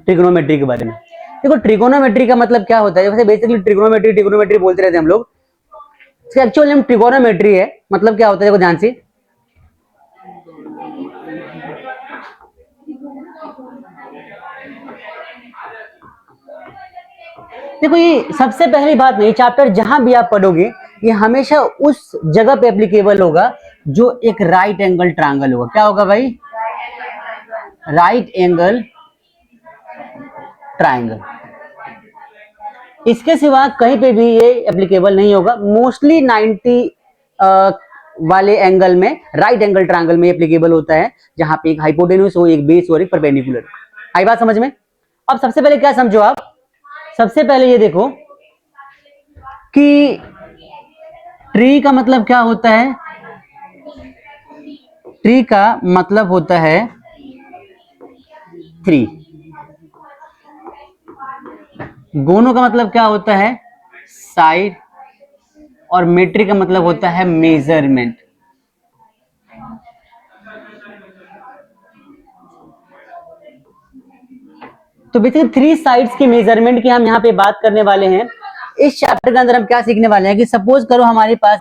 Trigonometry के बारे में। देखो ट्रिगोनोमेट्री का मतलब क्या होता है, वैसे बेसिकली ट्रिगोनोमेट्री बोलते रहते हैं हम लोग, इसका एक्चुअल नेम ट्रिगोनोमेट्री है। मतलब क्या होता है देखो ध्यान से, देखो ये सबसे पहली बात नहीं, चैप्टर जहां भी आप पढ़ोगे ये हमेशा उस जगह पे एप्लीकेबल होगा जो एक राइट एंगल ट्रायंगल होगा। क्या होगा भाई? Right angle triangle. इसके सिवा कहीं पे भी ये एप्लीकेबल नहीं होगा। मोस्टली 90 वाले एंगल में, राइट एंगल ट्रायंगल में एप्लीकेबल होता है, जहां पे एक हाइपोटेन्यूज हो, एक बेस और एक परपेंडिकुलर। आई बात समझ में? अब सबसे पहले क्या समझो आप, सबसे पहले ये देखो कि ट्री का मतलब क्या होता है। ट्री का मतलब होता है थ्री। गोनो का मतलब क्या होता है? साइड। और मेट्री का मतलब होता है मेजरमेंट। तो बेसिकली थ्री साइड्स की मेजरमेंट की हम यहाँ पे बात करने वाले हैं। इस चैप्टर के अंदर हम क्या सीखने वाले हैं कि सपोज करो हमारे पास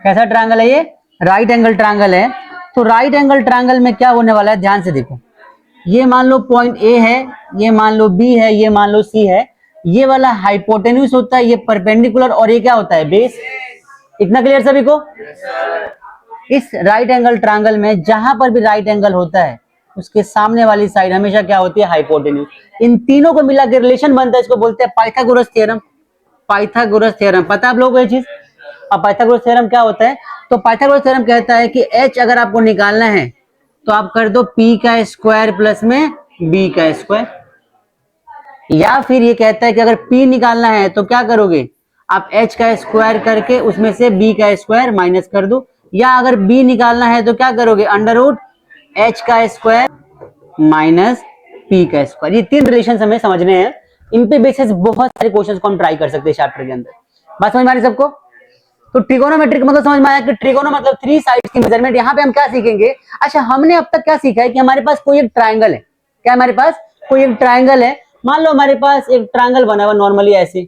कैसा ट्रायंगल है, ये राइट एंगल ट्रायंगल है। तो राइट एंगल ट्रायंगल में क्या होने वाला है, ध्यान से देखो। ये मान लो पॉइंट ए है, ये मान लो बी है, ये मान लो सी है। ये वाला हाइपोटेन्यूज होता है, ये परपेंडिकुलर, और ये क्या होता है? बेस। इतना क्लियर सभी को? इस राइट एंगल ट्रायंगल में जहां पर भी राइट एंगल होता है उसके सामने वाली साइड हमेशा क्या होती है? हाइपोटेन्यूज। इन तीनों को मिला के रिलेशन बनता है, इसको बोलते हैं पाइथागोरस थ्योरम। पाइथागोरस थ्योरम पता है आप लोगों को ये चीज? अब पाइथागोरस थ्योरम क्या होता है? तो पाइथागोरस थ्योरम कहता है कि h अगर आपको निकालना है तो आप कर दो p का स्क्वायर प्लस में b का स्क्वायर। या फिर ये कहता है कि अगर p निकालना है तो क्या करोगे? आप h का स्क्वायर करके उसमें से b का स्क्वायर माइनस कर दो। या अगर b निकालना है तो क्या करोगे? अंडर रूट h का स्क्वायर माइनस p का स्क्वायर। ये तीन रिलेशन हमें समझने हैं। इन पे बेसिस बहुत सारे क्वेश्चंस को हम ट्राई कर सकते हैं चैप्टर के अंदर। बात समझ में आ रही सबको? तो ट्रिगोनोमेट्रिक मतलब समझ में आया कि ट्रिगोनो मतलब थ्री साइड्स की मेजरमेंट। यहाँ पे हम क्या सीखेंगे? अच्छा, हमने अब तक क्या सीखा है कि हमारे पास कोई एक ट्रायंगल है। क्या हमारे पास कोई एक ट्रायंगल है? मान लो हमारे पास एक ट्रायंगल बना हुआ नॉर्मली ऐसे,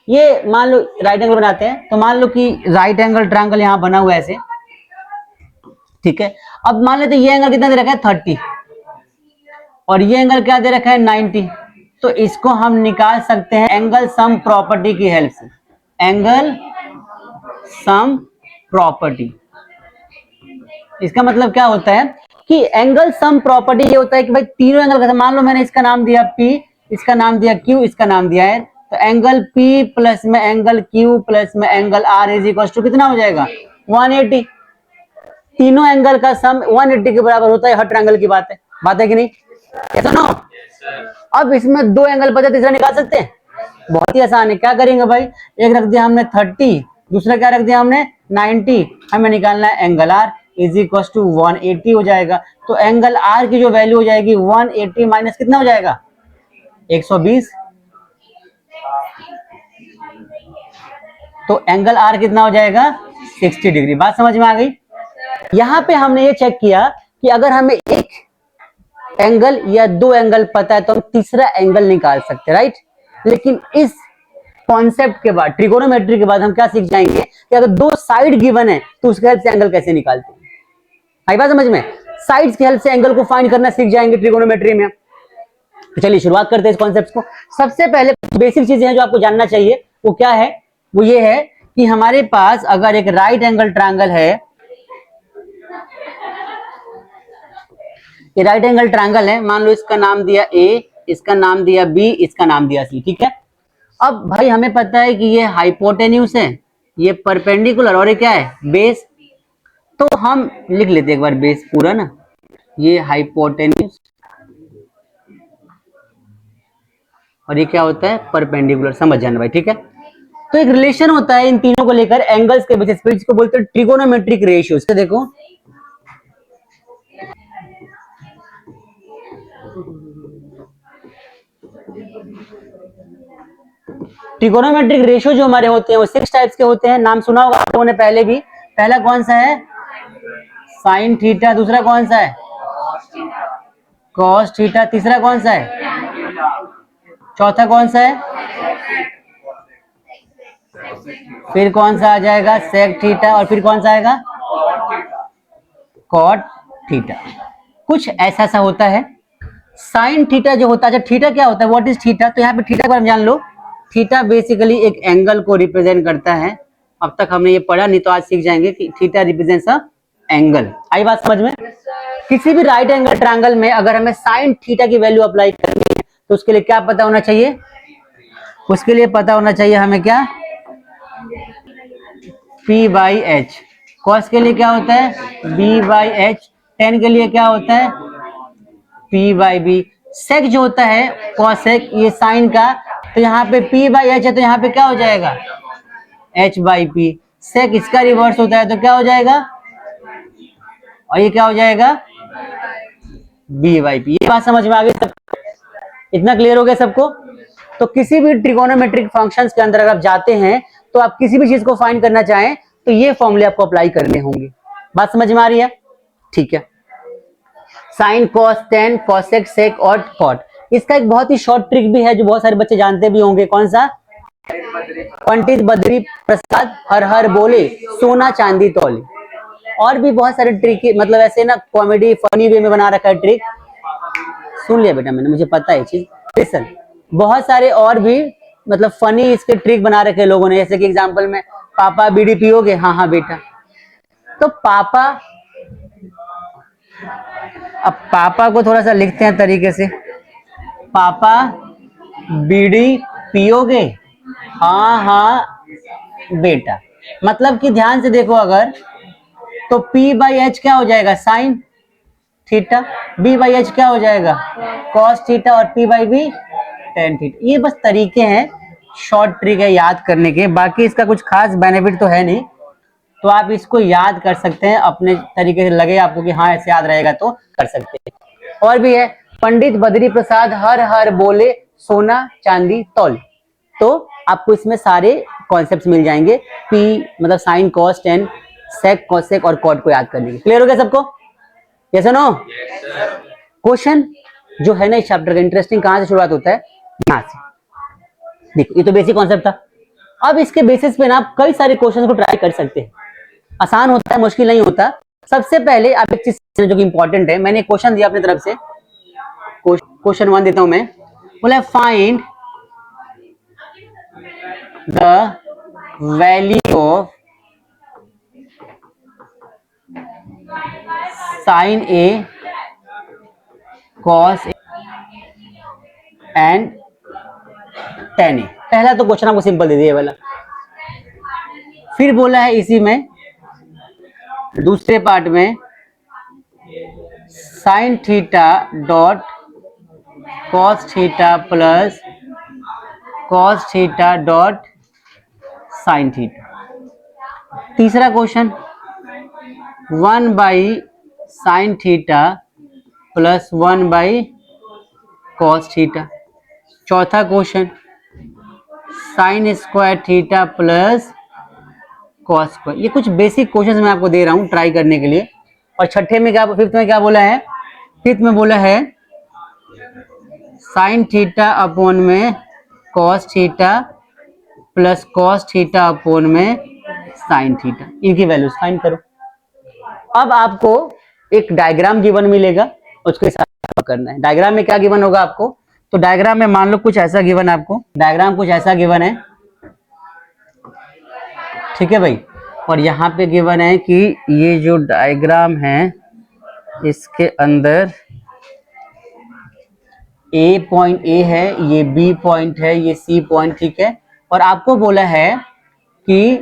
ये मान लो राइट एंगल बनाते हैं, तो मान लो कि राइट एंगल ट्रायंगल यहाँ बना हुआ है ऐसे, ठीक है। अब मान लेते ये एंगल कितना दे रखा है? 30, और ये एंगल क्या दे रखा है? 90। तो इसको हम निकाल सकते हैं एंगल सम प्रॉपर्टी की हेल्प से। एंगल सम प्रॉपर्टी, इसका मतलब क्या होता है कि एंगल सम प्रॉपर्टी ये होता है कि भाई तीनों एंगल का, मान लो मैंने इसका नाम दिया P, इसका नाम दिया Q, इसका नाम दिया है, तो एंगल P प्लस में एंगल Q प्लस में angle R is equal to कितना हो जाएगा? 180। तीनों एंगल का सम 180 के बराबर होता है। हर ट्रायंगल की बात है कि नहीं? ऐसा ना? अब इसमें दो एंगल बचा, तीसरा निकाल सकते हैं? बहुत ही आसान है। क्या करेंगे भाई? एक रख दिया हमने 30, दूसरा क्या रख दिया हमने? 90। हमें निकालना है angle R is equal to 180 हो जाएगा। तो एंगल R की जो वैल्यू हो जाएगी 180 माइनस कितना हो जाएगा? 120। तो एंगल R कितना हो जाएगा? 60 डिग्री। बात समझ में आ गई? यहां पे हमने ये चेक किया कि अगर हमें एक एंगल या दो एंगल पता है तो हम तीसरा एंगल निकाल सकते हैं, राइट। लेकिन इस कॉन्सेप्ट के बाद, ट्रिगोनोमेट्री के बाद हम क्या सीख जाएंगे कि अगर दो साइड गिवन है तो उसके हेल्प से एंगल कैसे निकालते हैं। आई बात समझ में? साइड्स की हेल्प से एंगल को फाइंड करना सीख जाएंगे ट्रिगोनोमेट्री में। तो चलिए शुरुआत करते हैं इस कॉन्सेप्ट को। सबसे पहले बेसिक चीजें हैं जो आपको जानना चाहिए, वो क्या है? वो ये है कि हमारे पास अगर एक राइट एंगल ट्रायंगल है, ये राइट एंगल ट्रायंगल है, मान लो इसका नाम दिया A, इसका नाम दिया B, इसका नाम दिया C, ठीक है। अब भाई हमें पता है कि ये हाइपोटेन्यूज है, ये परपेंडिकुलर, और ये क्या है? बेस। तो हम लिख लेते एक बार बेस पूरा ना, ये हाइपोटेन्यूज, और ये क्या होता है? परपेंडिकुलर। समझ जाना भाई, ठीक है। तो एक रिलेशन होता है इन तीनों को लेकर एंगल्स के बेसिस पे, जिसको बोलते हैं ट्रिगोनोमेट्रिक रेशियोज। देखो ट्रिगोनोमेट्रिक रेशियो जो हमारे होते हैं वो 6 टाइप्स के होते हैं। नाम सुना होगा आप लोगों ने पहले भी। पहला कौन सा है? Sine theta. दूसरा कौन सा है? कॉस थीटा, तीसरा कौन सा है, चौथा कौन सा है, फिर कौन सा आ जाएगा, सेक थीटा, और फिर कौन सा आएगा, कॉट थीटा। कुछ ऐसा सा होता है। साइन थीटा जो होता है, अच्छा थीटा क्या होता है, व्हाट इज थीटा, तो यहाँ पे थीटा के बारे में जान लो। थीटा बेसिकली एक एंगल को रिप्रेजेंट करता है। अब तक हमने ये पढ़ा नहीं, तो आज सीख जाएंगे कि थीटा रिप्रेजेंट्स अ एंगल। आई बात समझ में। किसी भी राइट एंगल ट्रायंगल में अगर हमें साइन थीटा की वैल्यू अप्लाई करनी है, तो उसके लिए क्या पता होना चाहिए, उसके लिए पता होना चाहिए हमें क्या, P बाई एच। कॉस के लिए क्या होता है, B बाई एच। टेन के लिए क्या होता है, P बाई बी। सेक जो होता है कॉसेक, ये साइन का, तो यहाँ पे P बाई एच है, तो यहाँ पे क्या हो जाएगा, H बाई पी। सेक इसका रिवर्स होता है, तो क्या हो जाएगा, और ये क्या हो जाएगा, B बाई पी। ये बात समझ में आ गई सब, इतना क्लियर हो गया सबको। तो किसी भी ट्रिगोनोमेट्रिक फंक्शंस के अंदर अगर आप जाते हैं, तो आप किसी भी चीज को फाइंड करना चाहें, तो ये फॉर्मूले आपको अप्लाई करने होंगे। बात समझ में आ रही है, ठीक है। साइन, कॉस, टेन, कॉसेक, सेक और कॉट। इसका एक बहुत ही शॉर्ट ट्रिक भी है जो बहुत सारे बच्चे जानते भी होंगे। कौन सा, पंडित बद्री प्रसाद हर हर बोले, सोना चांदी तौले। और भी बहुत सारे ट्रिक, मतलब ऐसे ना कॉमेडी फनी वे में बना रखा है ट्रिक। सुन लिया बेटा मैंने, मुझे पता है चीज। लिसन, बहुत सारे और भी मतलब फनी इसके ट्रिक बना रखे लोगों ने। जैसे कि एग्जांपल में, पापा बीड़ी पियोगे, हाँ हाँ बेटा। तो पापा, अब पापा को थोड़ा सा लिखते हैं तरीके से, पापा बीड़ी पियोगे, हाँ हाँ बेटा। मतलब कि ध्यान से देखो अगर, तो P बाई एच क्या हो जाएगा, sine theta. B by H क्या हो जाएगा, कॉस थीटा। और P by B tan theta. ये बस तरीके हैं, शॉर्ट ट्रिक है याद करने के। बाकी इसका कुछ खास बेनिफिट तो है नहीं, तो आप इसको याद कर सकते हैं अपने तरीके से, लगे आपको कि हाँ ऐसे याद रहेगा तो कर सकते हैं। और भी है, पंडित बद्री प्रसाद हर हर बोले, सोना चांदी तौले। तो आपको इसमें सारे कॉन्सेप्ट्स मिल जाएंगे। P मतलब साइन, कॉस, टेन, सेक, कॉसेक और कॉट को याद करने के। क्लियर हो गया सबको, यस नो। क्वेश्चन जो है ना इस चैप्टर का इंटरेस्टिंग, कहां से शुरुआत होता है, यहां से। देखो ये तो बेसिक कॉन्सेप्ट था। अब इसके बेसिस पे ना आप कई सारे क्वेश्चन को ट्राई कर सकते हैं। आसान होता है, मुश्किल नहीं होता। सबसे पहले आप एक चीज जो कि इंपॉर्टेंट है, मैंने क्वेश्चन दिया अपनी तरफ से, क्वेश्चन 1 देता हूं मैं। बोला find the value of sine A, cos and tan A. पहला तो क्वेश्चन आपको सिंपल दे दिया वाला। फिर बोला है इसी में दूसरे पार्ट में, sine theta dot cos theta plus cos theta dot sine theta. तीसरा question 1 by sine theta plus 1 by cos theta. चौथा question sine square theta plus cos square. ये कुछ बेसिक क्वेश्चंस मैं आपको दे रहा हूं ट्राई करने के लिए। और छठे में क्या, फिफ्थ में क्या बोला है, फिफ्थ में बोला है साइन थीटा अपॉन में cos theta plus cos theta upon में साइन थीटा। इनकी वैल्यूज फाइंड करो। अब आपको एक डायग्राम गिवन मिलेगा, उसके साथ करना है। डायग्राम में क्या गिवन होगा आपको, तो डायग्राम में मान लो कुछ ऐसा गिवन है आपको, डायग्राम कुछ ऐसा गिवन है, ठीक है भाई। और यहाँ पे गिवन है कि ये जो डायग्राम है इसके अंदर ए पॉइंट ए है, ये बी पॉइंट है, ये सी पॉइंट, ठीक है। और आपको बोला है कि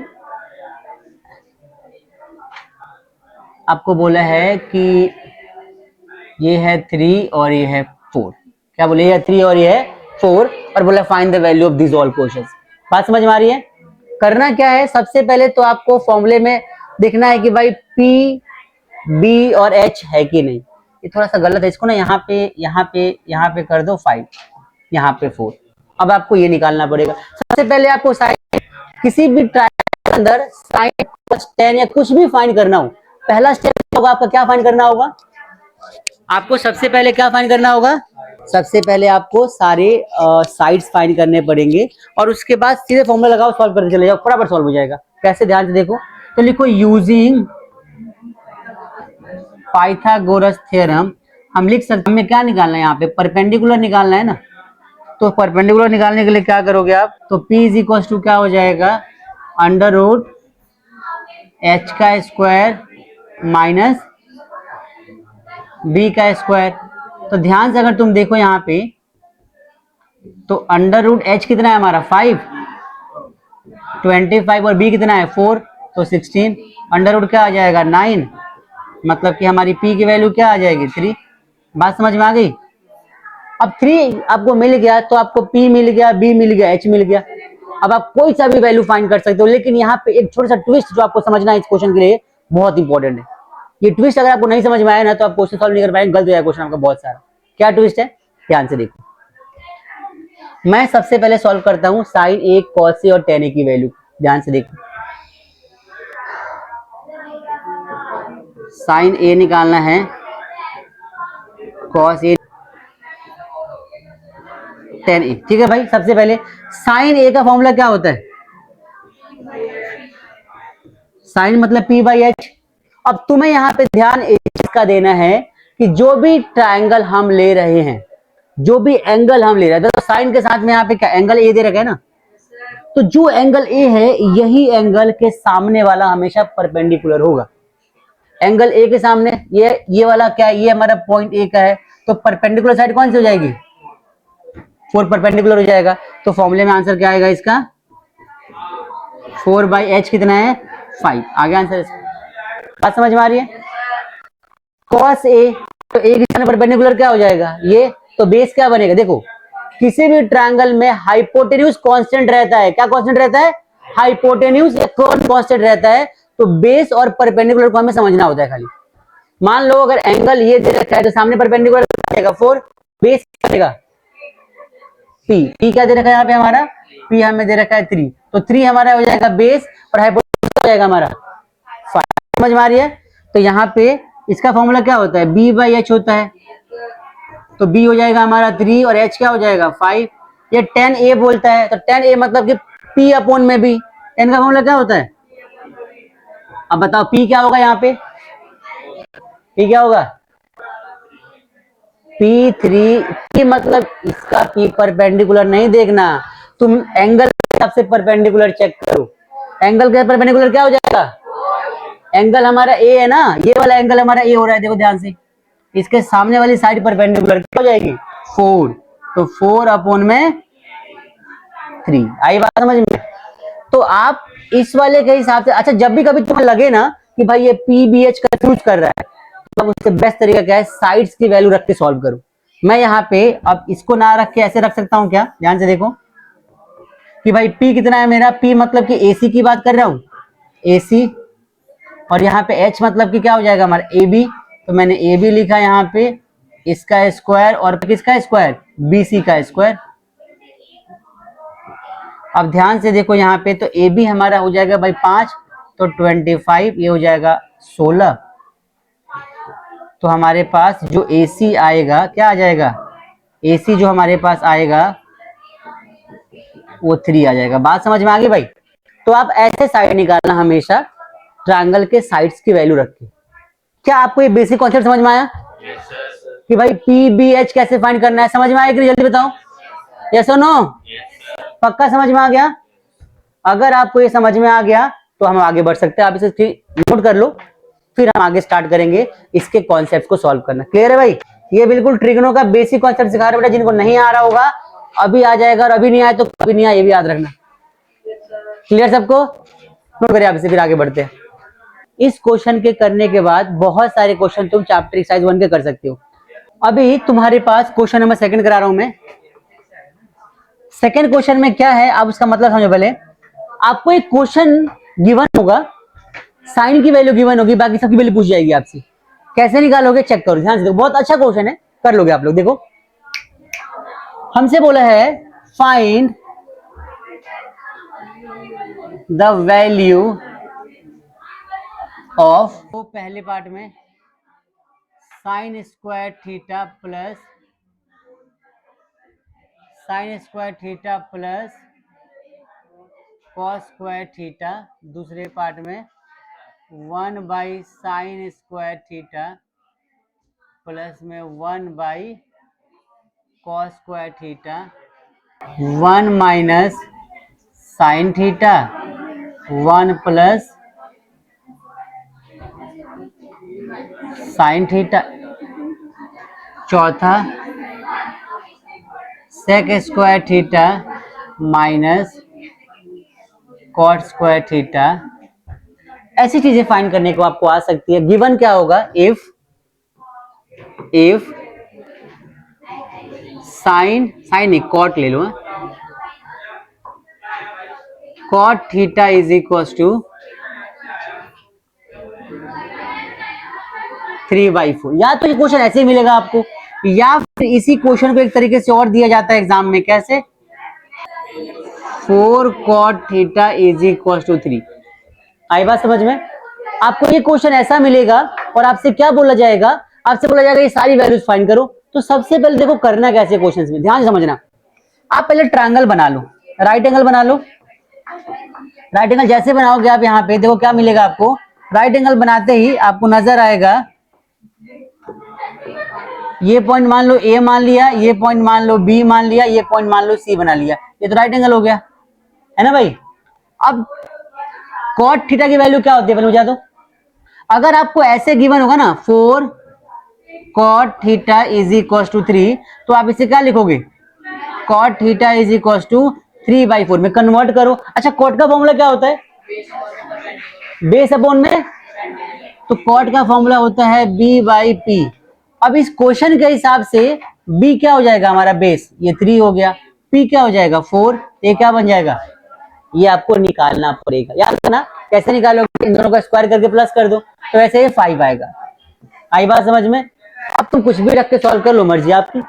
ये है 3 और ये है 4। क्या बोले, ये है 3 और ये है 4, और बोला find the value of this all questions. बात समझ में आ रही है। करना क्या है, सबसे पहले तो आपको फॉर्मूले में देखना है कि भाई P, B और H है कि नहीं। ये थोड़ा सा गलत है, इसको ना यहाँ पे कर दो 5, यहाँ पे 4। अब आपको ये निकालना पड़ेगा। सबसे पहले आपको साइन, किसी भी ट्रायंगल के अंदर साइन, कॉस, टेन या कुछ भी फाइंड करना हो, पहला स्टेप होगा आपका क्या फाइंड करना होगा, आपको सबसे पहले क्या फाइंड करना होगा? सबसे पहले आपको सारे साइड्स फाइंड करने पड़ेंगे और उसके बाद सीधे फॉर्मूला लगाओ, सॉल्व करते चले जाओ, फटाफट सॉल्व हो जाएगा। कैसे, ध्यान से देखो। तो लिखो यूजिंग पाइथागोरस थ्योरम। हम लिख सकते हैं, हमें क्या निकालना है यहाँ पे? परपेंडिकुलर निकालना है ना। तो परपेंडिकुलर निकालने के लिए क्या करोगे आप? तो P इज इक्वल टू क्या हो जाएगा? अंडर रूट एच का स्क्वायर माइनस बी का स्क्वायर। तो ध्यान से अगर तुम देखो यहाँ पे, तो अंडर रूट एच कितना है हमारा? 5, 25 और बी कितना है? 4, तो 16। अंडर रूट क्या आ जाएगा? 9। मतलब कि हमारी पी की वैल्यू क्या आ जाएगी? 3। बात समझ में आ गई? अब 3 आपको मिल गया तो आपको पी मिल गया, बी मिल गया, एच मिल गया। अब आप कोई सा भी वैल्यू फाइंड कर सकते हो, लेकिन यहाँ पे एक छोटा सा ट्विस्ट जो आपको समझना है इस क्वेश्चन के लिए बहुत इंपॉर्टेंट है। ये ट्विस्ट अगर आपको नहीं समझ में आया ना तो आप क्वेश्चन सॉल्व नहीं कर पाएंगे, गलत हो जाएगा क्वेश्चन आपका बहुत सारा। क्या ट्विस्ट है? ध्यान से देखो। मैं सबसे पहले सॉल्व करता हूं साइन ए, कॉस ए और टेन ए की वैल्यू। ध्यान से देखो, साइन ए निकालना है, कॉस ए, टेन ए। ठीक है भाई, सबसे पहले साइन ए का फॉर्मूला क्या होता है? साइन मतलब पी बाई एच। अब तुम्हें यहाँ पे ध्यान इसका देना है कि जो भी ट्राइंगल हम ले रहे हैं, जो भी एंगल हम ले रहे हैं, तो साइन के साथ में यहाँ पे क्या एंगल ए दे रखा है ना, तो जो एंगल ए है यही एंगल के सामने वाला हमेशा परपेंडिकुलर होगा। एंगल ए के सामने ये वाला क्या है? ये हमारा पॉइंट ए का है, तो परपेंडिकुलर साइड कौन सी हो जाएगी? 4 परपेंडिकुलर हो जाएगा। तो फॉर्मूले में आंसर क्या आएगा इसका? 4 बाई एच कितना है? 5। आगे आंसर। बात समझ में आ रही है? कॉस ए, तो ए के सामने परपेंडिकुलर क्या हो जाएगा? ये। तो बेस क्या बनेगा? देखो, किसी भी ट्रायंगल में हाइपोटेन्यूज कांस्टेंट रहता है। क्या कांस्टेंट रहता है? हाइपोटेन्यूज या कोण कांस्टेंट रहता है। तो बेस और परपेंडिकुलर को हमें समझना होता है खाली। मान लो अगर एंगल ये दे रखा है तो सामने परपेंडिकुलर आएगा 4, बेस क्या देगा? पी। पी क्या दे रखा है यहाँ पे हमारा? पी हमें दे रखा है 3, तो 3 हमारा हो जाएगा बेस और हाइपोटेन्यूज हो जाएगा हमारा 5। समझ में आ रही है? तो यहाँ पे इसका फॉर्मूला क्या होता है? बी बाई एच होता है। तो बी हो जाएगा हमारा 3 और एच क्या हो जाएगा? 5। ये 10 ए बोलता है, तो 10 ए मतलब कि पी अपॉन में बी। 10 का फॉर्मूला क्या होता है? अब बताओ पी क्या होगा यहाँ पे? पी क्या होगा? P3। P मतलब इसका P परपेंडिकुलर नहीं देखना, तुम एंगल के हिसाब से परपेंडिकुलर चेक करो। एंगल के परपेंडिकुलर क्या हो जाएगा? एंगल हमारा ए है ना, ये वाला एंगल हमारा ए हो रहा है, देखो ध्यान से। इसके सामने वाली साइड परपेंडिकुलर क्या हो जाएगी? 4। तो 4 अपॉन में 3। आई बात समझ में? तो आप इस वाले के हिसाब से, अच्छा जब भी कभी तुम्हें लगे ना कि भाई ये PBH कंफ्यूज कर रहा है, तो उससे बेस्ट तरीका क्या है? साइड्स की वैल्यू रख के सॉल्व करो। मैं यहाँ पे अब इसको ना रख के ऐसे रख सकता हूँ क्या? ध्यान से देखो कि भाई P कितना है मेरा? P मतलब कि AC की बात कर रहा हूँ, AC। और यहाँ पे H मतलब कि क्या हो जाएगा हमारा? AB। तो मैंने AB लिखा यहाँ पे, इसका स्क्वायर और किसका स्क्वायर? BC का स्क्वायर। अब ध्यान से देखो यहाँ पे, तो AB हमारा हो जाएगा भाई 5, तो 25, ये हो जाएगा 16। तो हमारे पास जो AC आएगा क्या आ जाएगा? AC जो हमारे पास आएगा वो 3 आ जाएगा। बात समझ में आ गई भाई? तो आप ऐसे साइड निकालना हमेशा, ट्रायंगल के साइड्स की वैल्यू रख के। क्या आपको ये बेसिक कॉन्सेप्ट समझ में आया? कि भाई PBH कैसे फाइंड करना है? समझ में आया कि जल्दी बताओ? यस और नो? पक्का समझ में आ गया? अगर आपको ये समझ में आ गया तो हम आगे बढ़ सकते हैं। आप इसे नोट कर लो, फिर हम आगे स्टार्ट करेंगे इसके कॉन्सेप्ट को सॉल्व करना। क्लियर है भाई? ये बिल्कुल ट्रिग्नो का बेसिक कॉन्सेप्ट सिखा रहे हैं बेटा। जिनको नहीं आ रहा होगा अभी आ जाएगा, और अभी नहीं आया तो कभी नहीं आया, ये भी याद रखना। क्लियर सबको? नोट करिए आप इसे, फिर आगे बढ़ते हैं। इस क्वेश्चन के करने के बाद बहुत सारे क्वेश्चन तुम चैप्टर एक्सरसाइज 1 के कर सकते हो। अभी तुम्हारे पास क्वेश्चन नंबर 2 करा रहा हूं मैं। सेकंड क्वेश्चन में क्या है आप उसका मतलब समझो पहले। आपको एक क्वेश्चन गिवन होगा, साइन की वैल्यू गिवन होगी, बाकी सबकी वैल्यू पूछ जाएगी आपसे। कैसे निकालोगे चेक करो, ध्यान से देखो। बहुत अच्छा क्वेश्चन है, कर लोगे आप लोग। देखो हमसे बोला है फाइंड द वैल्यू ऑफ, तो पहले पार्ट में sine square theta plus cos square theta, दूसरे पार्ट में 1/sin स्क्वायर थीटा प्लस में 1/cos square theta, 1 minus sine theta, 1 plus sine theta, चौथा sec square theta minus cot square theta. ऐसी चीजें find करने को आपको आ सकती है। गिवन क्या होगा, इफ साइन नहीं कॉट ले लो, cot theta is equal to 3/4। या तो ये क्वेश्चन ऐसे ही मिलेगा आपको, या फिर इसी क्वेश्चन को एक तरीके से और दिया जाता है एग्जाम में, कैसे 4 cot theta is equal to 3। आई बात समझ में? आपको ये क्वेश्चन ऐसा मिलेगा और आपसे क्या बोला जाएगा, आपसे बोला जाएगा ये सारी वैल्यूज फाइंड करो। तो सबसे पहले देखो करना कैसे क्वेश्चंस में, ध्यान से समझना। आप पहले ट्रायंगल बना लो, राइट एंगल बना लो। राइट एंगल जैसे बनाओगे आप, यहाँ पे देखो क्या मिलेगा आपको। राइट एंगल बनाते ही आपको नजर आएगा, ये पॉइंट मान लो ए मान लिया, ये पॉइंट मान लो बी मान लिया, ये पॉइंट मान लो सी बना लिया, ये तो राइट एंगल हो गया, है ना भाई। अब कॉट थीटा की वैल्यू क्या होती है पहले मुझे दो। अगर आपको ऐसे गिवन होगा ना 4 cot theta is equal to 3, तो आप इसे क्या लिखोगे, cot theta is equal to 3/4 में कन्वर्ट करो। अच्छा, कॉट का फॉर्मूला क्या होता है, बेस अपॉन में, तो कॉट का फॉर्मूला होता है b/p। अब इस क्वेश्चन के हिसाब से b क्या हो जाएगा हमारा बेस, ये 3 हो गया, p क्या हो जाएगा 4, ये क्या बन जाएगा, ये आपको निकालना पड़ेगा। याद रखना कैसे निकालोगे, इन दोनों का स्क्वायर करके प्लस कर दो, तो ऐसे ये 5 आएगा। आई बात समझ में? अब तुम कुछ भी रख के सॉल्व कर लो, मर्जी आपकी।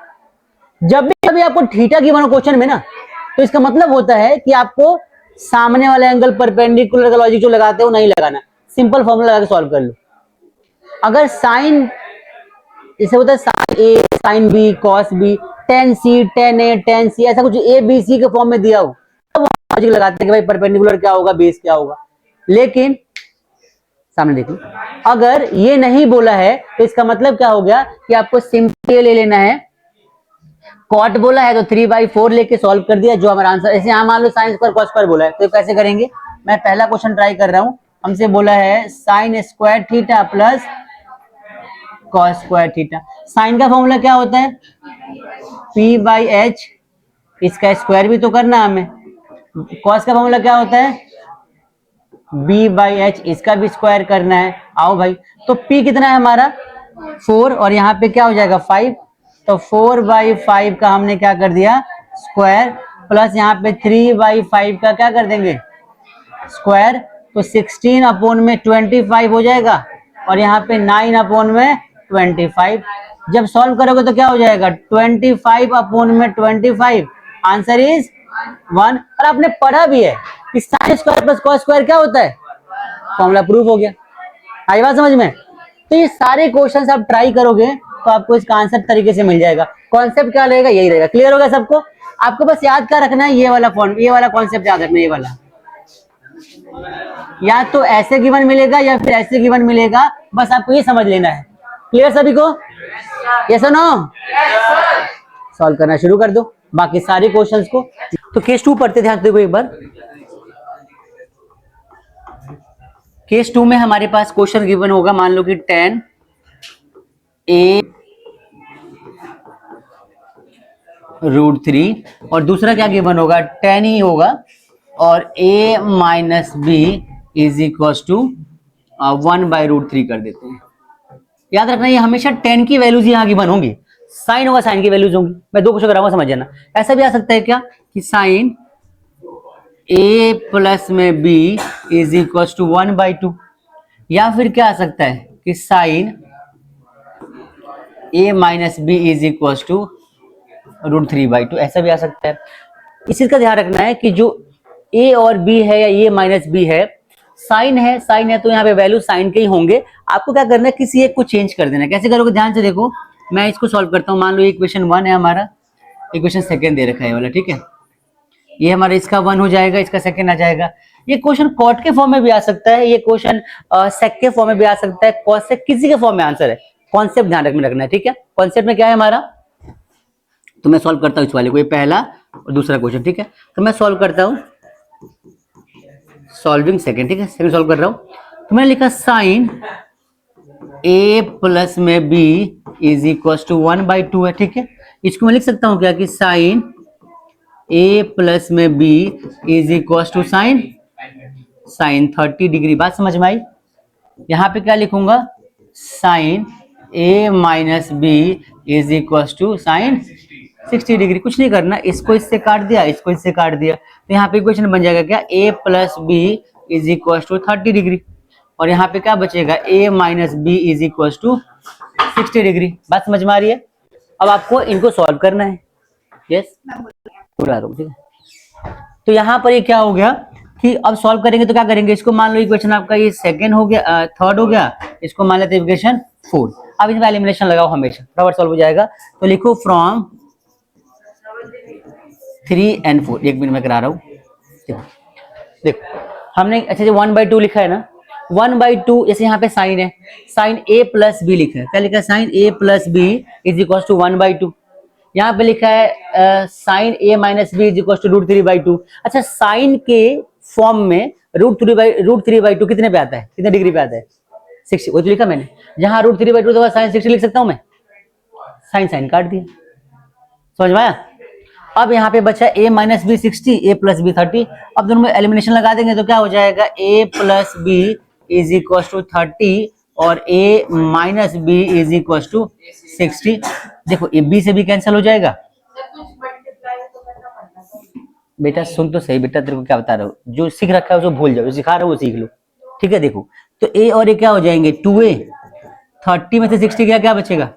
जब भी कभी आपको थीटा की बनो क्वेश्चन में ना, तो इसका मतलब होता है कि आपको सामने वाला एंगल परपेंडिकुलर का लॉजिक जो लगाते हो नहीं लगाना, सिंपल फॉर्मूला लगा के सॉल्व कर लो। अगर साइन, इसे होता है sine A, sine B, cos B, tan C, tan A, tan C, ऐसा कुछ ए बी सी के फॉर्म में दिया हो, तो लॉजिक लगाते हैं कि भाई परपेंडिकुलर क्या होगा, बेस क्या होगा। लेकिन सामने देखो, अगर ये नहीं बोला है तो इसका मतलब क्या हो गया कि आपको सिंपल ले लेना है। कॉट बोला है तो 3/4 लेके सॉल्व कर दिया, जो हमारा आंसर। ऐसे यहां मान लो साइन स्क्वायर कॉस स्क्वायर बोला है, तो कैसे करेंगे। मैं पहला क्वेश्चन ट्राई कर रहा हूं। हमसे बोला है sine square theta plus cos square theta. Sine का फॉर्मूला क्या होता है, p/h, इसका स्क्वायर भी तो करना है हमें। कॉस का फॉर्मूला क्या होता है, b/h, इसका भी स्क्वायर करना है। आओ भाई, तो p कितना है हमारा 4, और यहाँ पे क्या हो जाएगा 5, तो 4/5 का हमने क्या कर दिया स्क्वायर, प्लस यहाँ पे 3/5 का क्या कर देंगे स्क्वायर, तो 16 अपॉन में 25 हो जाएगा, और यहाँ पे 9 अपॉन में 25। जब सॉल्व करोगे तो क्या हो जाएगा 25 अपॉन में 25, आंसर इज 1। और आपने पढ़ा भी है कि sine square plus cos square क्या होता है, फॉर्मूला प्रूफ हो गया। आई बात समझ में? तो ये सारे क्वेश्चंस आप ट्राई करोगे तो आपको इसका आंसर तरीके से मिल जाएगा। कॉन्सेप्ट क्या रहेगा, यही रहेगा। क्लियर हो गया सबको? आपको बस याद क्या रखना है, ये वाला फॉर्म, ये वाला कॉन्सेप्ट याद रखना है। ये वाला या तो ऐसे गिवन मिलेगा या फिर ऐसे गिवन मिलेगा, बस आपको ये समझ लेना है। क्लियर सभी को? यस और नो? सॉल्व करना शुरू कर दो बाकी सारे क्वेश्चंस को। तो केस 2 पढ़ते, ध्यान से देखो एक बार। केस 2 में हमारे पास क्वेश्चन गिवन होगा, मान लो कि 10 a √3, और दूसरा क्या गिवन होगा 10 ही होगा, और a minus B is equal to 1/√3 कर देते हैं। याद रखना ये हमेशा 10 की वैल्यूज यहाँ गिवन होंगी, साइन होगा साइन की वैल्यूज होंगी। मैं दो क्वेश्चन कराऊंगा, समझ जाना। ऐसा भी आ सकता है क्या कि साइन a प्लस में b इज इक्वल टू 1/2, या फिर क्या आ सकता है कि sine a minus B is equal to √3/2, ऐसा भी आ सकता है। इस चीज का ध्यान रखना है कि जो a और b है या a माइनस बी है, साइन है तो यहाँ पे वैल्यू साइन के ही होंगे। आपको क्या करना है, किसी एक को चेंज कर देना है। कैसे करोगे, ध्यान से देखो, मैं इसको सॉल्व करता हूँ। मान लो इक्वेशन 1 है हमारा, इक्वेशन सेकंड दे रखा है वाला, ठीक है। ये हमारा इसका 1 हो जाएगा, इसका सेकंड आ जाएगा। ये क्वेश्चन कॉट के फॉर्म में भी आ सकता है, ये क्वेश्चन सेक के फॉर्म में भी आ सकता है, कॉसेक, किसी के फॉर्म में आंसर है। कॉन्सेप्ट ध्यान रखना है, ठीक है। कॉन्सेप्ट में क्या है हमारा, तो मैं सॉल्व करता हूँ इस वाले को, ये पहला और दूसरा क्वेश्चन, ठीक है। तो मैं सॉल्व करता हूँ, सॉल्विंग सेकंड, ठीक है, सेकंड सॉल्व कर रहा हूँ। तो मैंने लिखा साइन a प्लस में b इज इक्वल टू 1/2 है, ठीक है। इसको मैं लिख सकता हूँ क्या, कि साइन a प्लस में b is equal to sine 30 degree. बात समझ में आई। यहाँ पे क्या लिखूंगा, sine a minus B is equal to sine 60 degree. कुछ नहीं करना, इसको इससे काट दिया, इसको इससे काट दिया, तो यहाँ पे इक्वेशन बन जाएगा क्या, a plus B is equal to 30 degree. और यहाँ पे क्या बचेगा, a minus B is equal to 60 degree. बात समझ में आ रही है। अब आपको इनको सॉल्व करना है। यस, पूरा ठीक है। तो यहाँ पर ये क्या हो गया कि अब सॉल्व करेंगे तो क्या करेंगे, इसको मान लो इक्वेशन आपका ये सेकंड हो गया, थर्ड हो गया, इसको मान लेते इक्वेशन 4। अब इसमें एलिमिनेशन लगाओ हमेशा, बराबर सॉल्व हो जाएगा। तो लिखो फ्रॉम 3 and 4, एक मिनट में करा रहा हूँ। देखो हमने अच्छा 1/2 लिखा है ना, 1/2, जैसे यहाँ पे साइन है, साइन a प्लस बी लिखा है, क्या लिखा है, sine a plus B is equal to 1/2। यहाँ पे लिखा है sine a minus B is equal to √3/2। अच्छा, साइन के फॉर्म में √3/2 कितने पे आता है, कितने डिग्री पे आता है, 60। वो तो लिखा मैंने, जहाँ √3/2 तो साइन 60 लिख सकता हूँ मैं, साइन साइन काट दिया, समझ में आया। अब यहाँ पे बचा a minus B 60, a plus B 30। अब दोनों में एलिमिनेशन लगा देंगे तो क्या हो जाएगा, a plus B is equal to 30 और a minus B is equal to 60। देखो ये b से भी कैंसिल हो जाएगा। बेटा सुन तो सही, बेटा तेरे को क्या बता रहा हूँ, जो सीख रखा है उसको भूल जाओ, जो सिखा रहा हूँ वो सीख लो, ठीक है। देखो तो a और a क्या हो जाएंगे, 2a, 30 में से 60 क्या क्या बचेगा,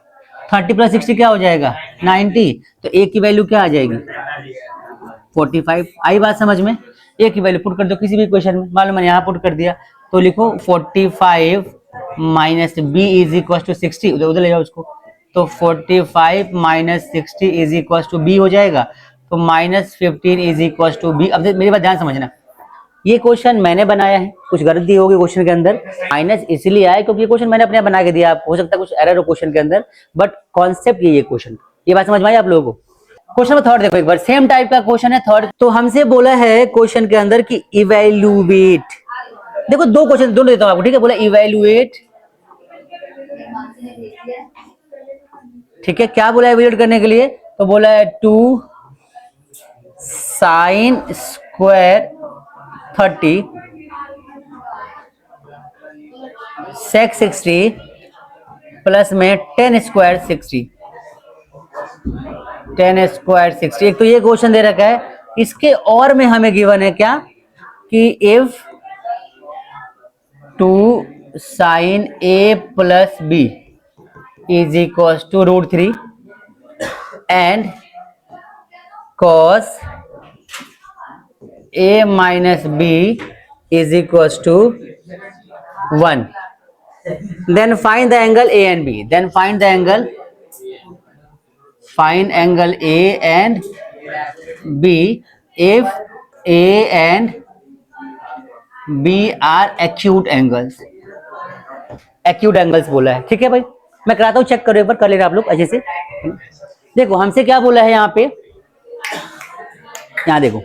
30 प्लस 60 क्या हो जाएगा, 90। तो a की वैल्यू क्या आ जाएगी, 45। आई बात समझ में। a की वैल्यू पुट कर दो किसी भी इक्वेशन में, मान लो मैंने यहाँ पुट कर दिया, तो लिखो 45 minus B is equal to 60, उधर उधर ले जाओ उसको, तो 45 minus 60 is equal to B हो जाएगा, तो -15 इज इक्वल टू बी। अब मेरी बात ध्यान समझना, ये क्वेश्चन मैंने बनाया है, कुछ गलती होगी क्वेश्चन के अंदर, माइनस इसलिए आया क्योंकि ये क्वेश्चन मैंने अपने बना के दिया, आप हो सकता है कुछ एरर हो क्वेश्चन के अंदर, बट कॉन्सेप्ट ये क्वेश्चन, ये बात समझ में आई आप लोगों को। क्वेश्चन नंबर थर्ड देखो एक बार, सेम टाइप का क्वेश्चन है थर्ड। तो हमसे बोला है क्वेश्चन के अंदर कि इवैल्यूएट, देखो दो क्वेश्चन दोनों देता हूं आपको, ठीक है। बोला इवैल्यूएट, ठीक है। क्या बोला इवैल्यूएट करने के लिए, तो बोला है 2 साइन स्क्वायर 30 सेक 60 प्लस में 10 स्क्वायर 60, 10 स्क्वायर 60। एक तो ये क्वेश्चन दे रखा है, इसके और में हमें गिवन है क्या, कि if 2 sine a plus B is equal to √3 and cos a minus B is equal to 1, then find the angle a and b, then find the angle, find angle a and b if a and b are acute angles, acute angles बोला है, ठीक है भाई। मैं कराता हूँ, check करो एक बार, कर लेना आप लोग अच्छे से। देखो हमसे क्या बोला है यहाँ पे, यहाँ देखो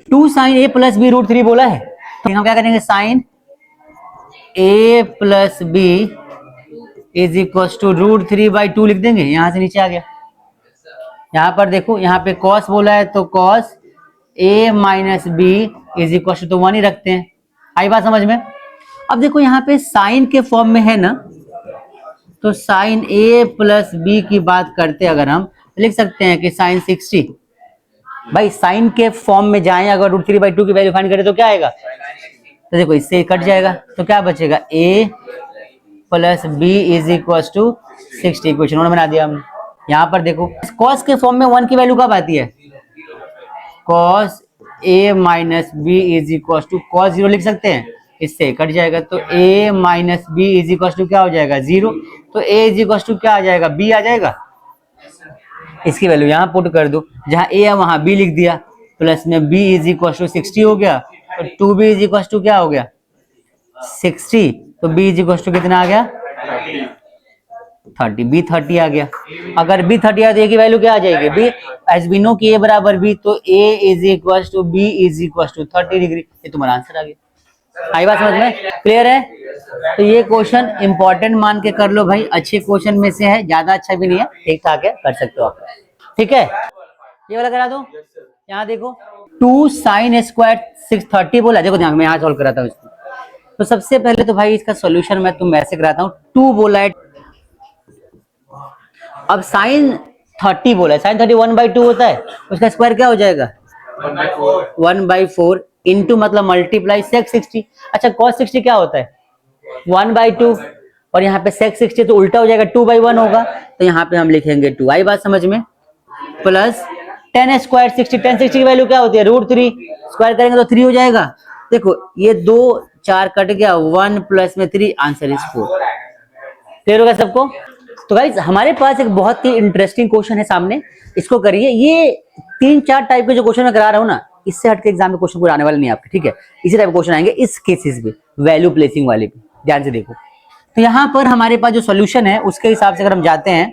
2 साइन a प्लस बी √3 बोला है, तो हम क्या करेंगे, sine a plus B is equal to √3/2 लिख देंगे, यहां से नीचे आ गया। यहां पर देखो, यहाँ पे कॉस बोला है तो cos a minus B is equal to 1 ही रखते हैं। आई बात समझ में। अब देखो यहाँ पे साइन के फॉर्म में है ना, तो साइन a प्लस बी की बात करते अगर हम लिख सकते हैं कि साइन 60, भाई साइन के फॉर्म में जाएं अगर √3/2 की वैल्यू फाइंड करें तो क्या आएगा, तो देखो इससे कट जाएगा, तो क्या बचेगा, a plus B is equal to 60, equation उन्होंने बना दिया हमने। यहाँ पर देखो कॉस के फॉर्म में 1 की वैल्यू कब आती है, cos a minus B is equal to cos 0 लिख सकते हैं, इससे कट जाएगा, तो a minus B is equal to क्या हो जाएगा 0। तो a इज इक्वल टू क्या आ जाएगा b आ जाएगा। इसकी वैल्यू यहाँ पुट कर दो, जहां a है वहां b लिख दिया, प्लस में b इज इक्वल टू 60 हो गया, तो 2b इज इक्वल टू क्या हो गया 60, तो b इज इक्वल टू कितना आ गया 30, b 30 आ गया। अगर b 30 आ जाएगी वैल्यू क्या आ जाएगी b, एज वी नो कि a बराबर b, तो a is equal to b is equal to 30 degree. ये तुम्हारा आंसर आ गया। आई बात समझ में, क्लियर है। तो ये क्वेश्चन इंपॉर्टेंट मान के कर लो भाई, अच्छे क्वेश्चन में से है, ज्यादा अच्छा भी नहीं है, ठीक ठाक है, कर सकते हो आप। ठीक है, ये वाला करा दो। यहाँ देखो 2 साइन स्क्वायर 630 बोला, देखो ध्यान में यहाँ सॉल्व कराता हूँ इसको। तो सबसे पहले तो भाई इसका सॉल्यूशन मैं तुम ऐसे कराता हूँ, 2 बोला है, अब साइन 30 बोला है, साइन 30 1/2 होता है, उसका स्क्वायर क्या हो जाएगा 1/4 इंटू मतलब मल्टीप्लाई सेक 60। अच्छा कॉस 60 क्या होता है 1/2, और यहाँ पे सेक 60 तो उल्टा हो जाएगा 2/1 होगा, तो यहाँ पे हम लिखेंगे 2। आई बात समझ में, प्लस 10 स्क्वायर 60, 10 60 की वैल्यू क्या होती है √3, स्क्वायर करेंगे तो 3 हो जाएगा। देखो ये 2 4 कट गया, 1 प्लस में 3, आंसर इज 4। क्लियर होगा सबको। तो गाइस हमारे पास एक बहुत ही इंटरेस्टिंग क्वेश्चन है सामने, इसको करिए। ये 3-4 टाइप के जो क्वेश्चन मैं करा रहा हूँ ना, इससे हटके एग्जाम में क्वेश्चन कोई आने वाले नहीं आपके, ठीक है। इसी टाइप के क्वेश्चन आएंगे इस केसेस पे, वैल्यू प्लेसिंग वाले पे, ध्यान से देखो। तो यहाँ पर हमारे पास जो सोल्यूशन है उसके हिसाब से अगर हम जाते हैं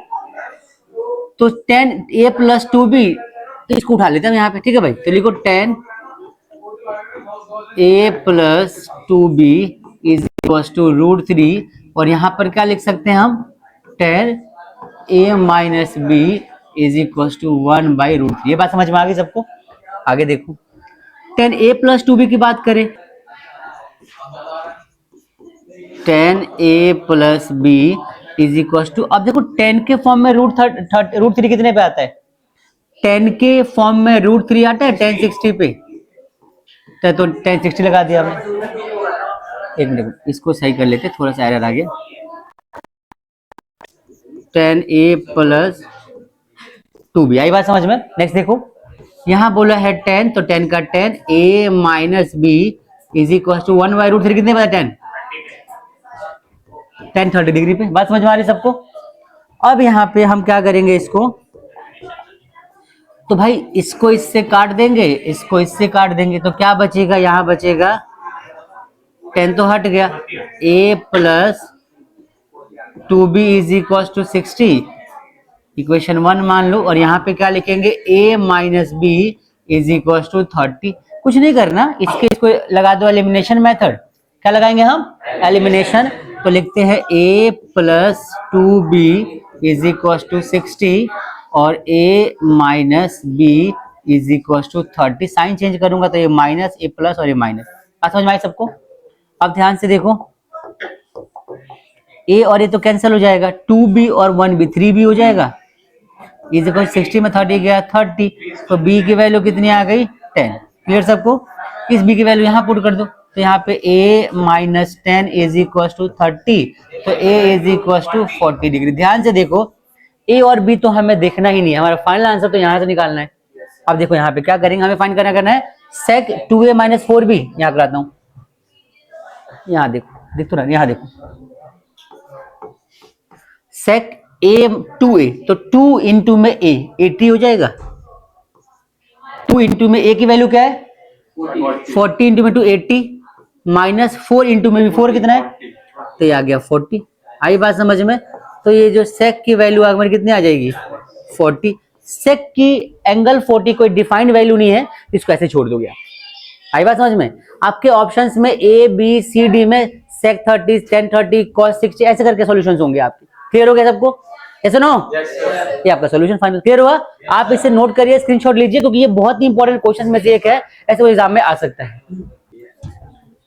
तो 10a + 2b, तो इसको उठा लेते हैं यहाँ पे, ठीक है भाई। तो लिखो 10a + 2b is equal to √3, और यहाँ पर क्या लिख सकते हैं हम 10a - b is equal to 1/√3। ये बात समझ में आ गई सबको। आगे देखो 10a + 2b की बात करें, 10a + b is equal to, अब देखो 10 के फॉर्म में √3 कितने पे आता है, 10 के फॉर्म में √3 आता है 1060 पे, तो 1060 लगा दिया हमने। एक मिनट इसको सही कर लेते, थोड़ा सा एरर आ गया। 10a + 2b, आई बात समझ में। नेक्स्ट देखो यहाँ बोला है 10, तो 10 का 10, a - b is equal to 1/√3, कितने बता 10 30 डिग्री पे। बात समझ में आ रही सबको। अब यहाँ पे हम क्या करेंगे इसको, तो भाई इसको इससे काट देंगे, इसको इससे काट देंगे, तो क्या बचेगा, यहाँ बचेगा 10 तो हट गया, a + 2b is equal to 60, equation 1 मान लो, और यहाँ पे क्या लिखेंगे a - b is equal to 30। कुछ नहीं करना, इसको लगा दो एलिमिनेशन मेथड। क्या लगाएंगे हम, एलिमिनेशन। तो लिखते हैं a + 2b is equal to 60 और a - b is equal to 30। Sine change करूंगा तो ये माइनस, a प्लस और ये माइनस। बात समझ में आई सबको। अब ध्यान से देखो, a और ये तो कैंसिल हो जाएगा, 2b और 1b 3b हो जाएगा, इज इक्वल 60 में 30 गया 30, तो b की वैल्यू कितनी आ गई 10। क्लियर सबको। इस b की वैल्यू यहाँ पुट कर दो, तो यहाँ पे a - 10 इज इक्वल टू 30, तो a is equal to 40 degree. ध्यान से देखो a और b तो हमें देखना ही नहीं है, हमारा फाइनल आंसर तो यहाँ से निकालना है। अब देखो यहाँ पे क्या करेंगे, हमें फाइंड करना है sec 2a - 4b। यहाँ कराता हूँ, यहाँ देखो, देख तो रहा, यहाँ देखो sec a 2a, तो 2 इंटू में a 80 हो जाएगा, 2 इंटू में a की वैल्यू क्या है 40 इंटू में 2 80, माइनस 4 इंटू में भी 4 कितना है, तो ये आ गया 40। आई बात समझ में। तो ये जो sec की वैल्यू आगे कितनी आ जाएगी 40। sec की एंगल 40 कोई डिफाइंड वैल्यू नहीं है, इसको ऐसे छोड़ दोगे आप। आई बात समझ में। आपके ऑप्शंस में a b c d में sec 30 tan 30 cos 60 ऐसे करके सॉल्यूशंस होंगे आपके। क्लियर हो गया सबको, ऐसे नो। ये आपका सॉल्यूशन फाइनल क्लियर हुआ। आप इसे नोट करिए, स्क्रीनशॉट लीजिए, क्योंकि ये बहुत ही इंपॉर्टेंट क्वेश्चन में से एक है, ऐसे वो एग्जाम में आ सकता है।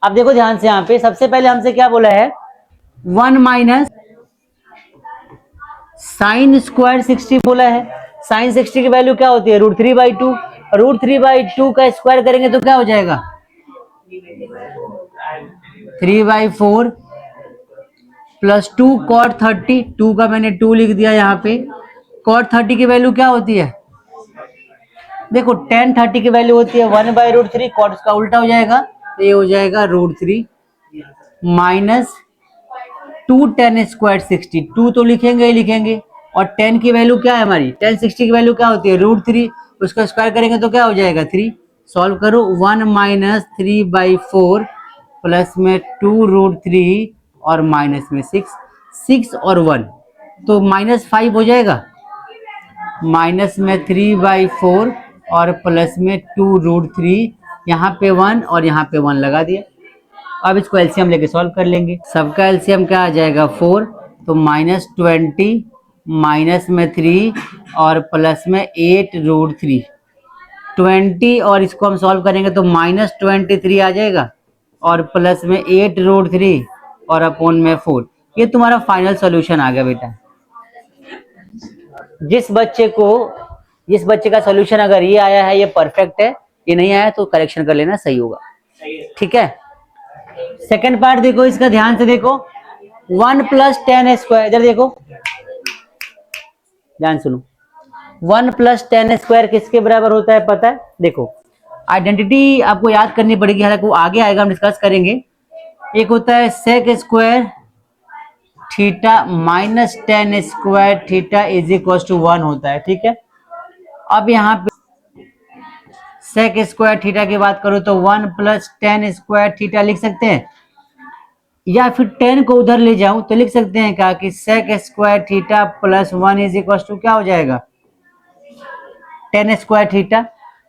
अब देखो ध्यान से, यहाँ पे सबसे पहले हमसे क्या बोला है 1 माइनस साइन स्क्वायर 60 बोला है। साइन 60 की वैल्यू क्या होती है √3/2, √3/2 का स्क्वायर करेंगे तो क्या हो जाएगा 3/4 प्लस 2 cot 30, 2 का मैंने 2 लिख दिया यहाँ पे। cot 30 की वैल्यू क्या होती है, देखो tan 30 की वैल्यू होती है 1/√3, cot उसका उल्टा हो जाएगा, तो ये हो जाएगा √3। माइनस 2 tan² 60, 2 तो लिखेंगे ही लिखेंगे, और 10 की वैल्यू क्या है हमारी, 1060 की वैल्यू क्या होती है, √3, उसका स्क्वायर करेंगे तो क्या हो जाएगा 3। सॉल्व करो, 1 माइनस 3/4 प्लस में 2√3 और माइनस में 6, 6 और 1 तो -5 हो जाएगा, माइनस में 3/4 और प्लस में 2√3, यहाँ पे 1 और यहाँ पे 1 लगा दिया। अब इसको एलसीएम लेके सॉल्व कर लेंगे, सबका एलसीएम क्या आ जाएगा 4, तो -20 माइनस में 3 और प्लस में 8√3, 20 और इसको हम सॉल्व करेंगे तो -23 आ जाएगा और प्लस में 8√3 और अपॉन में 4। ये तुम्हारा फाइनल सॉल्यूशन आ गया बेटा। जिस बच्चे का सॉल्यूशन अगर ये आया है ये परफेक्ट है, ये नहीं आया तो करेक्शन कर लेना, सही होगा। ठीक है, सेकंड पार्ट देखो, इसका ध्यान से देखो, 1 + tan², इधर देखो, ध्यान सुनो, 1 + tan² किसके बराबर होता है पता है, देखो आइडेंटिटी आपको याद करनी पड़ेगी, हालांकि वो आगे आएगा, हम डिस्कस करेंगे। एक होता है sec² theta minus tan² theta = 1 होता है, ठीक है। अब यहाँ पे sec² थीटा की बात करो तो 1 + tan² थीटा लिख सकते हैं, या फिर 10 को उधर ले जाऊं तो लिख सकते हैं क्या कि sec² थीटा + 1 क्या हो जाएगा, tan² थीटा।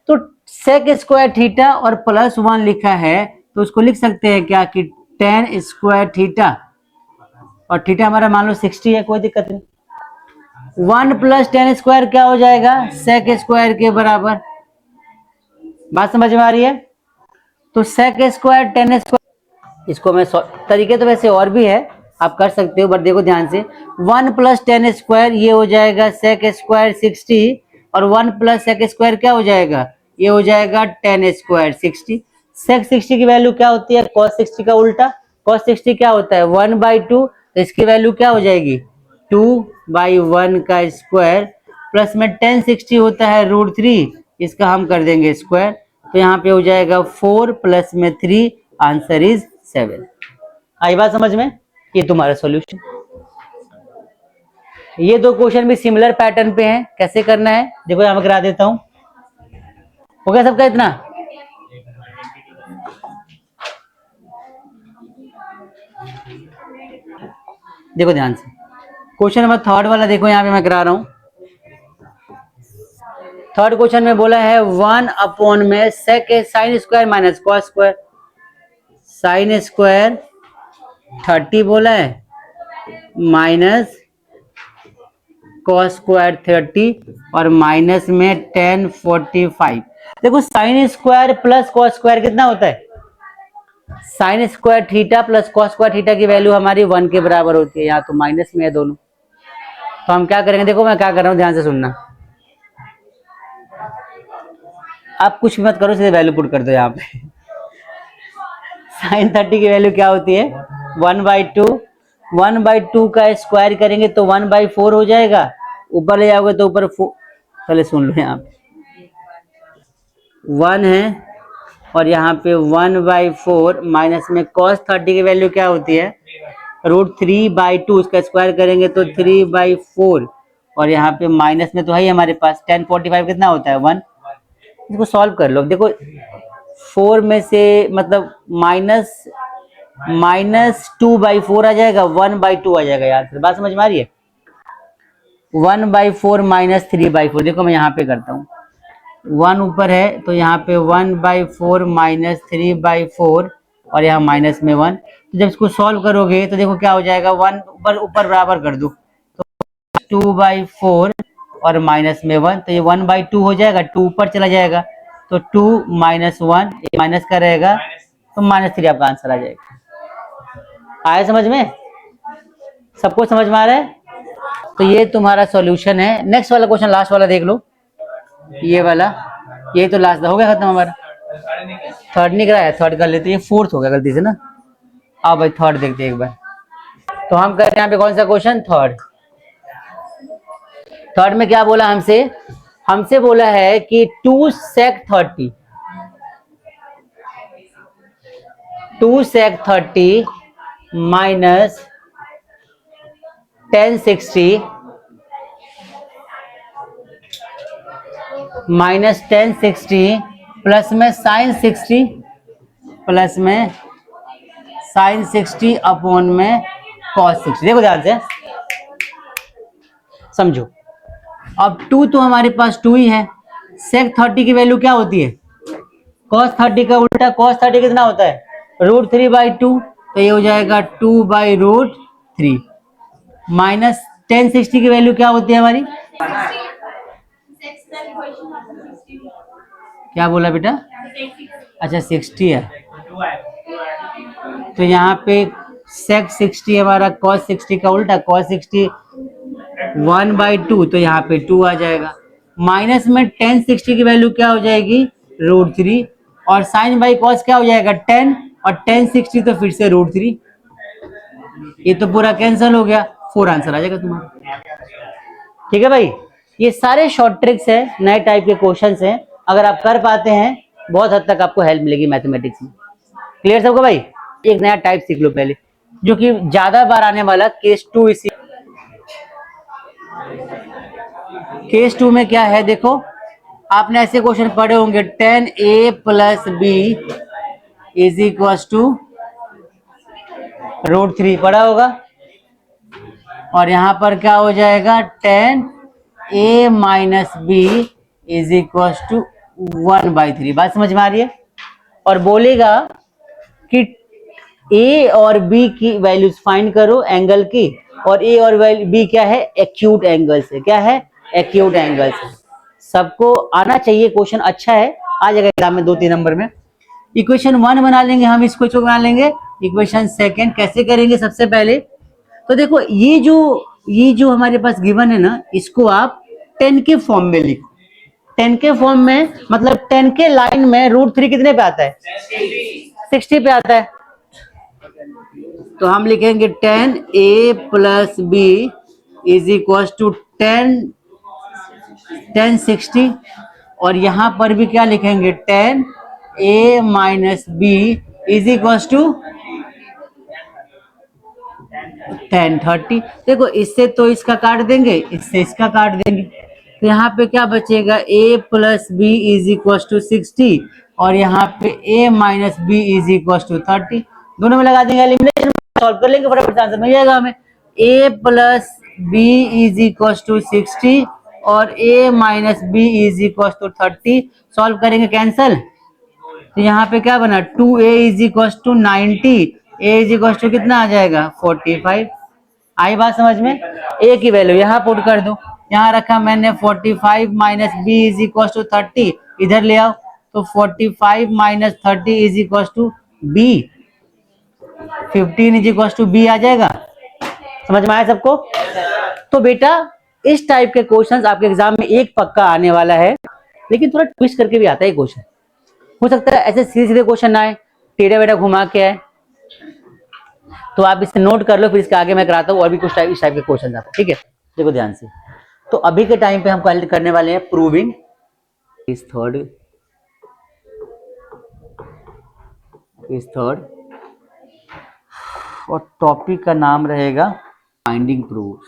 तो sec² थीटा और +1 लिखा है तो उसको लिख सकते हैं क्या कि tan² थीटा, और थीटा हमारा मान लो 60 है, कोई दिक्कत नहीं। 1 + tan² क्या हो जाएगा, sec² के बराबर। बात समझ में आ रही है, तो sec² tan², इसको मैं तरीके तो वैसे और भी है, आप कर सकते हो, बट देखो ध्यान से, 1 + tan² ये हो जाएगा sec² 60, और 1 + sec² क्या हो जाएगा, ये हो जाएगा tan² 60। sec 60 की वैल्यू क्या होती है, cos 60 का उल्टा, cos 60 क्या होता है 1/2, तो इसकी वैल्यू क्या हो जाएगी 2/1 का स्क्वायर, प्लस में tan 60 होता है √3, इसका हम कर देंगे स्क्वायर, तो यहाँ पे हो जाएगा 4 प्लस में 3, आंसर इज 7। आई बात समझ में, ये तुम्हारा सॉल्यूशन। ये दो क्वेश्चन भी सिमिलर पैटर्न पे हैं, कैसे करना है देखो, यहां पर करा देता हूं। हो गया सबका इतना, देखो ध्यान से, क्वेश्चन नंबर 3 वाला देखो, यहाँ पे मैं करा रहा हूं। थर्ड क्वेश्चन में बोला है 1 में sec sin² minus cos², sin² 30 बोला है माइनस cos² 30 और माइनस में tan 45। देखो sin² प्लस cos² कितना होता है, sin² theta plus cos² theta की वैल्यू हमारी 1 के बराबर होती है, यहाँ तो माइनस में है दोनों, तो हम क्या करेंगे, देखो मैं क्या कर रहा हूं, ध्यान से सुनना, आप कुछ मत करो, सीधे वैल्यू पुट कर दो यहाँ पे। sin 30 की वैल्यू क्या होती है 1/2, 1/2 का स्क्वायर करेंगे तो 1/4 हो जाएगा, ऊपर ले जाओगे तो ऊपर 4, पहले सुन लो, यहाँ पे 1 है और यहाँ पे 1/4 माइनस में cos 30 की वैल्यू क्या होती है √3/2, उसका स्क्वायर करेंगे तो 3/4, और यहाँ पे माइनस में तो है ही हमारे पास tan 45 कितना होता है 1। इसको सॉल्व कर लो, देखो 4 में से मतलब -2/4 आ जाएगा, 1/2 आ जाएगा यार, फिर बात समझ में आ रही है, 1/4 माइनस 3/4, देखो मैं यहाँ पे करता हूँ, 1 ऊपर है तो यहाँ पे 1/4 माइनस 3/4 और यहाँ माइनस में 1, तो जब इसको सॉल्व करोगे तो देखो क्या हो जाएगा, 1 ऊपर बराबर कर दो तो 2/4 और माइनस में 1, तो ये 1/2 हो जाएगा, 2 ऊपर चला जाएगा तो 2 - 1 ये माइनस का रहेगा, तो -3 आपका आंसर आ जाएगा। आया समझ में, सबको समझ में आ रहा है, तो ये तुम्हारा सॉल्यूशन है। नेक्स्ट वाला क्वेश्चन, लास्ट वाला देख लो, ये वाला, ये तो लास्ट हो गया खत्म हमारा, थर्ड नहीं कराया, थर्ड कर लेते, ये फोर्थ हो गया गलती से ना। आओ भाई थर्ड देखते हैं एक बार, तो हम करते हैं यहाँ पे कौन सा क्वेश्चन, थर्ड। थर्ड में क्या बोला हमसे, हमसे बोला है कि 2 sec 30 माइनस 1060 माइनस 1060 प्लस में साइन 60 प्लस में साइन 60 अपॉन में कॉस 60। देखो ध्यान से समझो। अब 2 तो हमारे पास 2 ही है। सेक 30 की वैल्यू क्या होती है? कॉस 30 का उल्टा। कॉस 30 कितना होता है? √3/2। तो ये हो जाएगा 2/√3 माइनस 1060 की वैल्यू क्या होती है हमारी? क्या बोला बेटा? अच्छा 60 है। तो यहाँ पे सेक 60 हमारा कॉस 60 का उल्टा। कॉस 60 1/2, तो यहाँ पे 2 आ जाएगा। माइनस में 1060 की वैल्यू क्या हो जाएगी? √3। और साइन बाई कॉस क्या हो जाएगा? 10, और 1060 तो फिर से √3। ये तो पूरा कैंसिल हो गया। 4 आंसर आ जाएगा तुम्हारा। ठीक है भाई, ये सारे शॉर्ट ट्रिक्स है, नए टाइप के क्वेश्चंस हैं। अगर आप कर पाते हैं बहुत हद तक आपको हेल्प मिलेगी मैथमेटिक्स में। क्लियर सबको भाई? एक नया टाइप सीख लो पहले, जो कि ज्यादा बार आने वाला केस 2। इसी केस 2 में क्या है देखो, आपने ऐसे क्वेश्चन पढ़े होंगे 10a + b = √3 पढ़ा होगा। और यहां पर क्या हो जाएगा? 10a - b = 1/3। बात समझ में आ रही है? और बोलेगा कि a और b की वैल्यूज फाइंड करो एंगल की, और a और b क्या है? एक्यूट एंगल्स है। क्या है? एक्यूट एंगल्स है। सबको आना चाहिए, क्वेश्चन अच्छा है, आ जाएगा एग्जाम में 2-3 नंबर में। इक्वेशन 1 बना लेंगे हम, इसको बना लेंगे। इक्वेशन सेकंड कैसे करेंगे? सबसे पहले तो देखो, ये जो हमारे पास गिवन है ना, इसको आप 10 के फॉर्म में लिखो। 10 के फॉर्म में मतलब 10 के लाइन में √3 कितने पे आता है? 60 पे आता है। तो हम लिखेंगे 10a + b = 1060। और यहां पर भी क्या लिखेंगे? 10a - b = 1030। देखो, इससे तो इसका काट देंगे, इससे इसका काट देंगे, तो यहाँ पे क्या बचेगा? a + b = 60, और यहाँ पे a - b = 30। दोनों में लगा देंगे, एलिमिनेशन सॉल्व कर लेंगे, फटाफट आंसर मिल जाएगा हमें। a + b = 60 और a - b = 30। सॉल्व करेंगे, कैंसल। तो यहाँ पे क्या बना? 2a = 90, a कितना आ जाएगा? 45। आई बात समझ में? a की वैल्यू यहाँ पुट कर दो। यहाँ रखा मैंने 45 - b = 30, इधर ले आओ। तो 45 - 30 = b, 15 = b आ जाएगा। समझ में आया सबको? तो बेटा, इस टाइप के क्वेश्चंस आपके एग्जाम में एक पक्का आने वाला है, लेकिन थोड़ा ट्विस्ट करके भी आता है क्वेश्चन। हो सकता है ऐसे सीधे सीधे क्वेश्चन ना आए, टेढ़ा बेढ़ा घुमा के आए, तो आप इसे नोट कर लो, फिर इसके आगे मैं कराता हूँ और भी कुछ इस टाइप के क्वेश्चन आते हैं। ठीक है, देखो ध्यान से। तो अभी के टाइम पे हम क्वालिटी करने वाले हैं प्रूविंग इस थर्ड और टॉपिक का नाम रहेगा फाइंडिंग प्रूफ।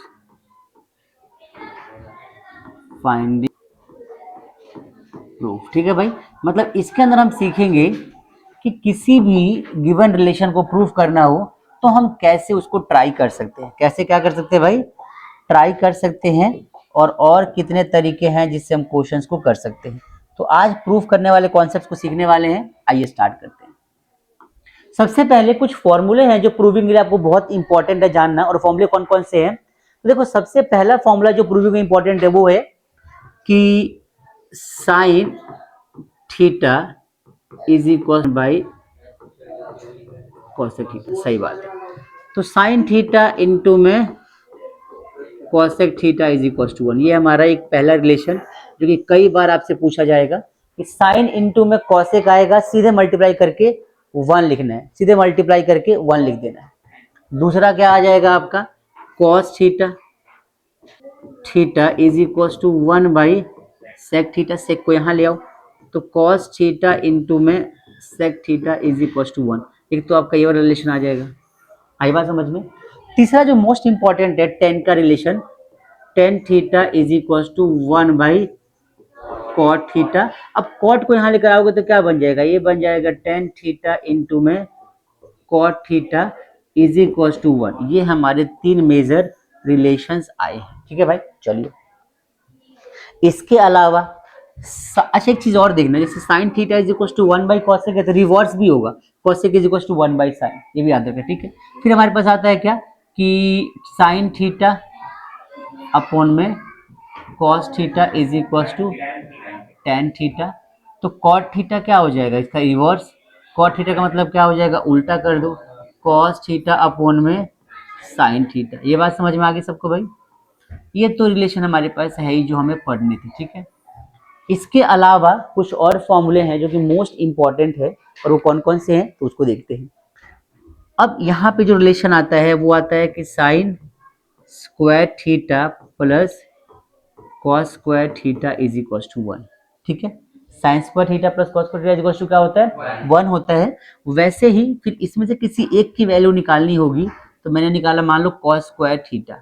ठीक है भाई, मतलब इसके अंदर हम सीखेंगे कि किसी भी गिवन रिलेशन को प्रूफ करना हो तो हम कैसे उसको ट्राई कर सकते हैं। कैसे क्या कर सकते हैं भाई? ट्राई कर सकते हैं। और कितने तरीके हैं जिससे हम क्वेश्चंस को कर सकते हैं। तो आज प्रूफ करने वाले कॉन्सेप्ट्स को सीखने वाले हैं। आइए स्टार्ट करते हैं। सबसे पहले कुछ फॉर्मूले हैं जो प्रूविंग के लिए आपको बहुत इंपॉर्टेंट है जानना। और फॉर्मूले कौन कौन से हैं? तो देखो, सबसे पहला फॉर्मूला जो प्रूविंग में इंपॉर्टेंट है वो है कि sine theta = by cosec theta. सही बात है। तो साइन थीटा इंटू में कॉसेक थीटा = 1। ये हमारा एक पहला रिलेशन जो कि कई बार आपसे पूछा जाएगा कि साइन इंटू में कॉसेक आएगा, सीधे मल्टीप्लाई करके 1 लिखना है, सीधे मल्टीप्लाई करके 1 लिख देना है। दूसरा क्या आ जाएगा आपका? कॉस थीटा = 1/सेक थीटा। सेक को यहाँ ले आओ, तो कॉस थीटा इंटू में सेक थीटा = 1। एक तो आपका ये वाला रिलेशन आ जाएगा। आई बात समझ में। तीसरा जो मोस्ट इंपॉर्टेंट है टेन का relation, tan theta is equal to 1 cot theta. अब कॉट को यहाँ लेकर आओगे तो क्या बन जाएगा, ये बन जाएगा टेन थीटा इंटू में cot theta is equal to 1। ये हमारे तीन मेजर रिलेशंस आए हैं, ठीक है भाई। चलिए इसके अलावा अच्छा एक चीज और देखना, जैसे sine theta is equal to 1/cosec है तो रिवर्स भी होगा, cosec is equal to 1/sin, ये भी याद रखें, ठीक है। फिर हमारे पास आता है क्या कि साइन थीटा अपॉन में cos theta is equal to tan theta. तो cot थीटा क्या हो जाएगा, इसका रिवर्स। cot थीटा का मतलब क्या हो जाएगा, उल्टा कर दो, cos थीटा अपॉन में साइन थीटा। ये बात समझ में आ गई सबको भाई। ये तो रिलेशन हमारे पास है ही जो हमें पढ़नी थी, ठीक है। इसके अलावा कुछ और फॉर्मूले हैं जो कि मोस्ट इंपॉर्टेंट है, और वो कौन कौन से हैं तो उसको देखते हैं। अब यहाँ पे जो रिलेशन आता है वो आता है कि sine square theta plus cos square theta is equal to 1, ठीक है। Sine square theta plus cos square theta is equal to क्या होता है, 1 होता है। वैसे ही फिर इसमें से किसी एक की वैल्यू निकालनी होगी, तो मैंने निकाला मान लो cos square theta,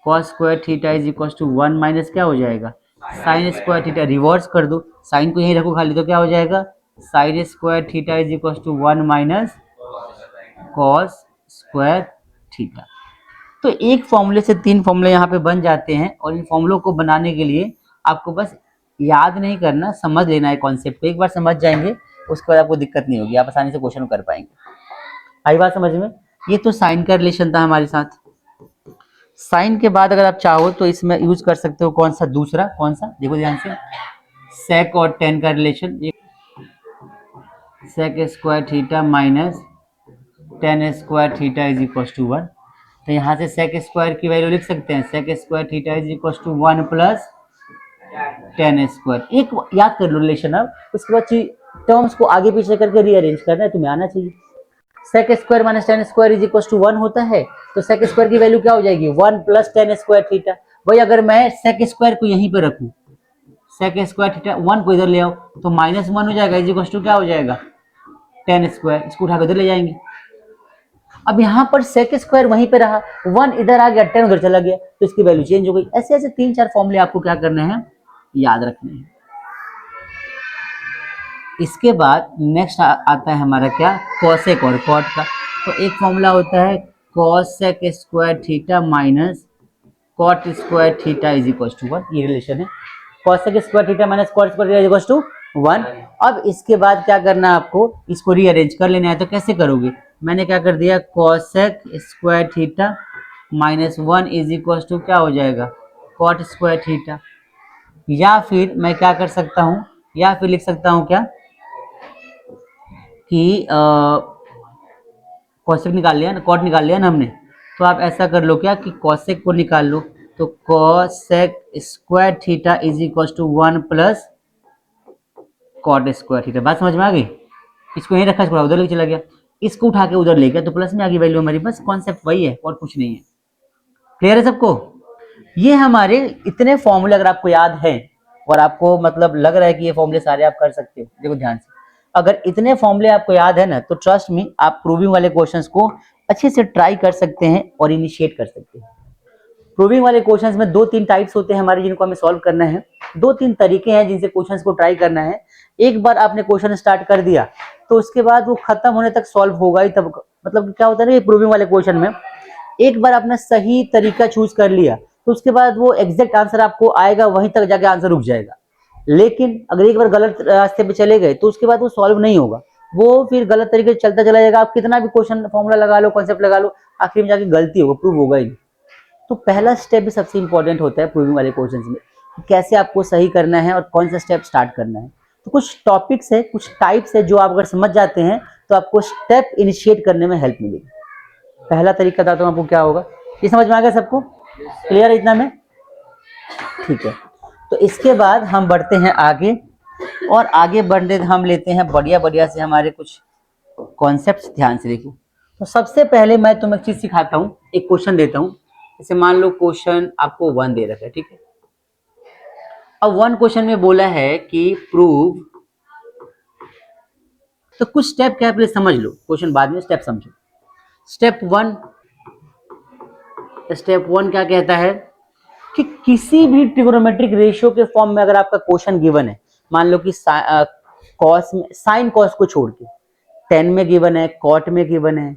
cos square theta is equal to 1 minus क्या हो जाएगा, साइन स्क्वायर थीटा। रिवर्स कर दो, साइन को यहीं रखो खाली, तो क्या हो जाएगा, sine square theta is equal to 1 minus cos square theta. तो एक फॉर्मूले से तीन फॉर्मूले यहाँ पे बन जाते हैं, और इन फॉर्मूलों को बनाने के लिए आपको बस याद नहीं करना, समझ लेना है कॉन्सेप्ट को। एक बार समझ जाएंगे उसके बाद आपको दिक्कत नहीं होगी, आप आसानी से क्वेश्चन कर पाएंगे। आई बात समझ में। ये तो साइन का रिलेशन था हमारे साथ। साइन के बाद अगर आप चाहो तो इसमें यूज कर सकते हो कौन सा, दूसरा कौन सा, देखो ध्यान से, सेक और टेन का relation. Sec square theta minus tan square theta is equal to 1। तो यहाँ से सेक स्क्वायर की वैल्यू लिख सकते हैं, sec square theta is equal to 1 plus tan square. एक याद कर लो रिलेशन। अब उसके बाद टर्म्स को आगे पीछे करके रीअरेंज करना है, तुम्हें आना चाहिए। Sec square minus tan square is equal to 1 होता है, तो सेक स्क्वायर की वैल्यू क्या हो जाएगी, 1 प्लस टेन स्क्वायर थीटा। वही अगर मैं सेक स्क्वायर को यहीं पे रखूं, सेक स्क्वायर थीटा 1 को इधर ले आओ तो -1 हो जाएगा, इज इक्वल टू क्या हो जाएगा, टेन स्क्वायर। इसको उठा कर इधर ले जाएंगे। अब यहाँ पर सेक स्क्वायर वहीं पे रहा, 1 इधर आ गया, 10 उधर चला गया, तो इसकी वैल्यू चेंज हो गई। ऐसे ऐसे 3-4 फॉर्मूले आपको क्या करने हैं, याद रखने हैं। इसके बाद नेक्स्ट आता है हमारा क्या, कॉसेक और कॉट का। तो एक फॉर्मूला होता है cosec square theta minus cot square theta is equal to 1, ये रिलेशन है। Cosec square theta minus cot square theta is equal to 1। अब इसके बाद क्या करना है आपको, इसको रीअरेंज कर लेना है। तो कैसे करोगे, मैंने क्या कर दिया, cosec square theta minus 1 is equal to क्या हो जाएगा, कॉट स्क्वायर थीटा। या फिर मैं क्या कर सकता हूँ, या फिर लिख सकता हूँ क्या कि कॉसेक निकाल लिया ना, कॉट निकाल लिया ना हमने, तो आप ऐसा कर लो क्या कि कॉसेक को निकाल लो, तो cosec square theta is equal to 1 plus cot square theta. बात समझ में आ गई। इसको यहीं रखा, इसको उधर लेके चला गया, इसको उठा के उधर ले गया, तो प्लस में आ गई वैल्यू हमारी। बस कॉन्सेप्ट वही है और कुछ नहीं है। क्लियर है सबको। ये हमारे इतने फॉर्मूले अगर आपको याद है और आपको मतलब लग रहा है कि ये फॉर्मूले सारे आप कर सकते हो, देखो ध्यान से, अगर इतने फॉर्मूले आपको याद है ना, तो ट्रस्ट मी आप प्रूविंग वाले क्वेश्चंस को अच्छे से ट्राई कर सकते हैं और इनिशिएट कर सकते हैं। प्रूविंग वाले क्वेश्चंस में 2-3 टाइप्स होते हैं हमारे, जिनको हमें सॉल्व करना है। 2-3 तरीके हैं जिनसे क्वेश्चंस को ट्राई करना है। एक बार आपने क्वेश्चन स्टार्ट कर दिया तो उसके बाद वो खत्म होने तक सॉल्व होगा ही। तब मतलब क्या होता है ना, ये प्रूविंग वाले क्वेश्चन में एक बार आपने सही तरीका चूज कर लिया तो उसके बाद वो एग्जैक्ट आंसर आपको आएगा, वहीं तक जाके आंसर रुक जाएगा। लेकिन अगर एक बार गलत रास्ते पे चले गए तो उसके बाद वो सॉल्व नहीं होगा, वो फिर गलत तरीके से चलता चला जाएगा। आप कितना भी क्वेश्चन फॉर्मूला लगा लो, कॉन्सेप्ट लगा लो, आखिर में जाके गलती होगा, प्रूव होगा ही। तो पहला स्टेप भी सबसे इंपॉर्टेंट होता है प्रूविंग वाले क्वेश्चंस में, कैसे आपको सही करना है और कौन सा स्टेप स्टार्ट करना है। तो कुछ टॉपिक्स है, कुछ टाइप्स है जो आप अगर समझ जाते हैं तो आपको स्टेप इनिशिएट करने में हेल्प मिलेगी। पहला तरीका बताता हूं आपको क्या होगा। ये समझ में आ गया सबको, क्लियर है इतना में, ठीक है। तो इसके बाद हम बढ़ते हैं आगे, और आगे बढ़ने हम लेते हैं बढ़िया बढ़िया से हमारे कुछ कॉन्सेप्ट्स। ध्यान से देखो। तो सबसे पहले मैं तुम्हें एक चीज सिखाता हूँ, एक क्वेश्चन देता हूँ। जैसे मान लो क्वेश्चन आपको 1 दे रखा है, ठीक है। अब 1 क्वेश्चन में बोला है कि प्रूव, तो कुछ स्टेप क्या है पहले समझ लो, क्वेश्चन बाद में स्टेप समझो। स्टेप वन क्या कहता है कि किसी भी ट्रिगोनोमेट्रिक रेशियो के फॉर्म में अगर आपका क्वेश्चन गिवन है, मान लो कि कॉस में, साइन कॉस को छोड़ के टेन में गिवन है, कॉट में गिवन है,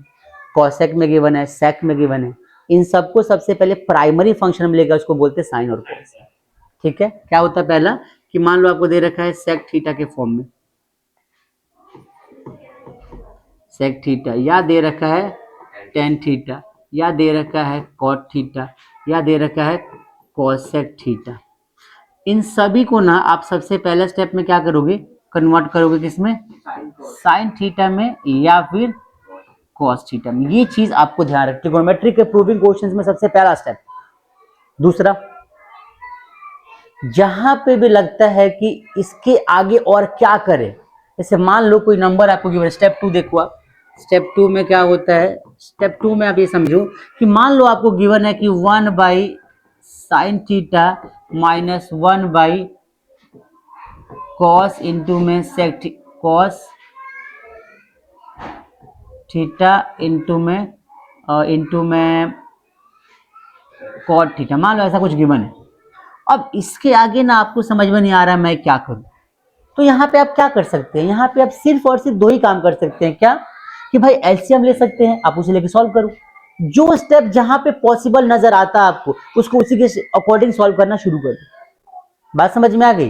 कॉसेक में गिवन है, सेक में गिवन है, इन सबको सबसे पहले प्राइमरी फंक्शन में लेकर उसको बोलते हैं साइन और कॉस। ठीक है, क्या होता है पहला कि मान लो आपको दे रखा है सेक थीटा के फॉर्म में, सेक थीटा, या दे रखा है टेन थीटा, या दे रखा है कॉट थीटा, या दे रखा है कॉसेक थीटा। इन सभी को ना आप सबसे पहले स्टेप में क्या करोगे, कन्वर्ट करोगे किसमें, साइन थीटा में या फिर कॉस थीटा में। ये चीज आपको ध्यान रखना, ट्रिगोनोमेट्री के प्रूविंग क्वेश्चंस में सबसे पहला स्टेप। दूसरा, जहां पे भी लगता है कि इसके आगे और क्या करें, जैसे मान लो कोई नंबर आपको गिवन, स्टेप टू देखो आप, स्टेप टू में क्या होता है, स्टेप टू में आप ये समझो कि मान लो आपको गिवन है कि 1 by sine theta minus 1 by cos into में सेक कॉस थीटा इंटू में कॉट थीटा, मान लो ऐसा कुछ गिवन है। अब इसके आगे ना आपको समझ में नहीं आ रहा है मैं क्या करूं, तो यहाँ पे आप क्या कर सकते हैं, यहाँ पे आप सिर्फ और सिर्फ दो ही काम कर सकते हैं, क्या कि भाई एलसीएम ले सकते हैं, आप उसे लेके सॉल्व करो। जो स्टेप जहां पे पॉसिबल नजर आता है आपको, उसको उसी के अकॉर्डिंग सॉल्व करना शुरू कर दो। बात समझ में आ गई।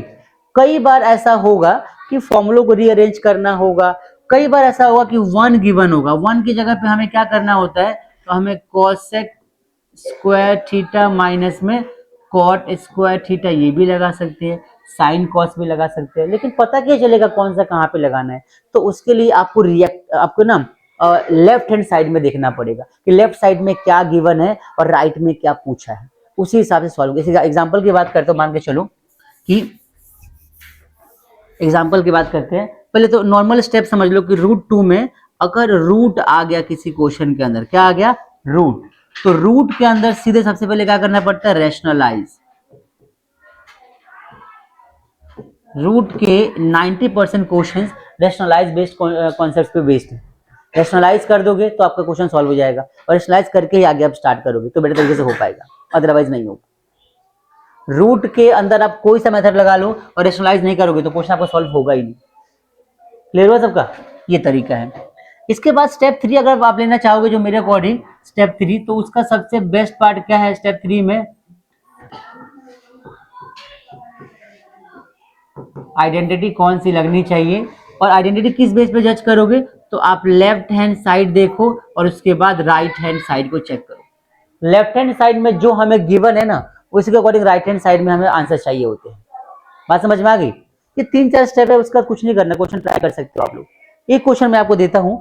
कई बार ऐसा होगा कि फॉर्मूलों को रीअरेंज करना होगा, कई बार ऐसा होगा कि वन गिवन होगा, वन की जगह पे हमें क्या करना होता है, तो हमें कॉसेक स्क्वायर थीटा माइनस में कॉट स्क्वायर थीटा ये भी लगा सकते हैं, साइन कॉस भी लगा सकते हैं, लेकिन पता क्या चलेगा कौन सा कहाँ पे लगाना है, तो उसके लिए आपको ना लेफ्ट हैंड साइड में देखना पड़ेगा कि लेफ्ट साइड में क्या गिवन है और राइट में क्या पूछा है, उसी हिसाब से सॉल्व। इसी एग्जाम्पल की बात करते हो, मान के चलो कि एग्जाम्पल की बात करते हैं, पहले तो नॉर्मल स्टेप समझ लो कि रूट टू में अगर रूट आ गया किसी क्वेश्चन के अंदर, क्या आ गया, रूट, तो रूट के अंदर सीधे सबसे पहले क्या करना पड़ता है, रैशनलाइज। रूट के 90% क्वेश्चन रैशनलाइज बेस्ड कॉन्सेप्ट पे बेस्ड है। रैशनलाइज कर दोगे तो आपका क्वेश्चन सॉल्व हो जाएगा, और रैशनलाइज करके ही आगे आप स्टार्ट करोगे तो बेटर तरीके से हो पाएगा, अदरवाइज नहीं होगा। रूट के अंदर आप कोई सा मेथड लगा लो और रैशनलाइज नहीं करोगे तो क्वेश्चन आपका सॉल्व होगा ही नहीं। क्लियर हुआ सबका, ये तरीका है। इसके बाद स्टेप थ्री अगर आप लेना चाहोगे जो मेरे अकॉर्डिंग स्टेप थ्री, तो उसका सबसे बेस्ट पार्ट क्या है स्टेप थ्री में, आइडेंटिटी कौन सी लगनी चाहिए, और आइडेंटिटी किस बेस पे जज करोगे, तो आप लेफ्ट हैंड साइड देखो और उसके बाद राइट हैंड साइड को चेक करो। लेफ्ट हैंड साइड में जो हमें गिवन है ना, उसके अकॉर्डिंग राइट हैंड साइड में हमें आंसर चाहिए होते हैं। बात समझ में आ गई। ये 3-4 स्टेप है, उसका कुछ नहीं करना, क्वेश्चन ट्राई कर सकते हो आप लोग। एक क्वेश्चन मैं आपको देता हूं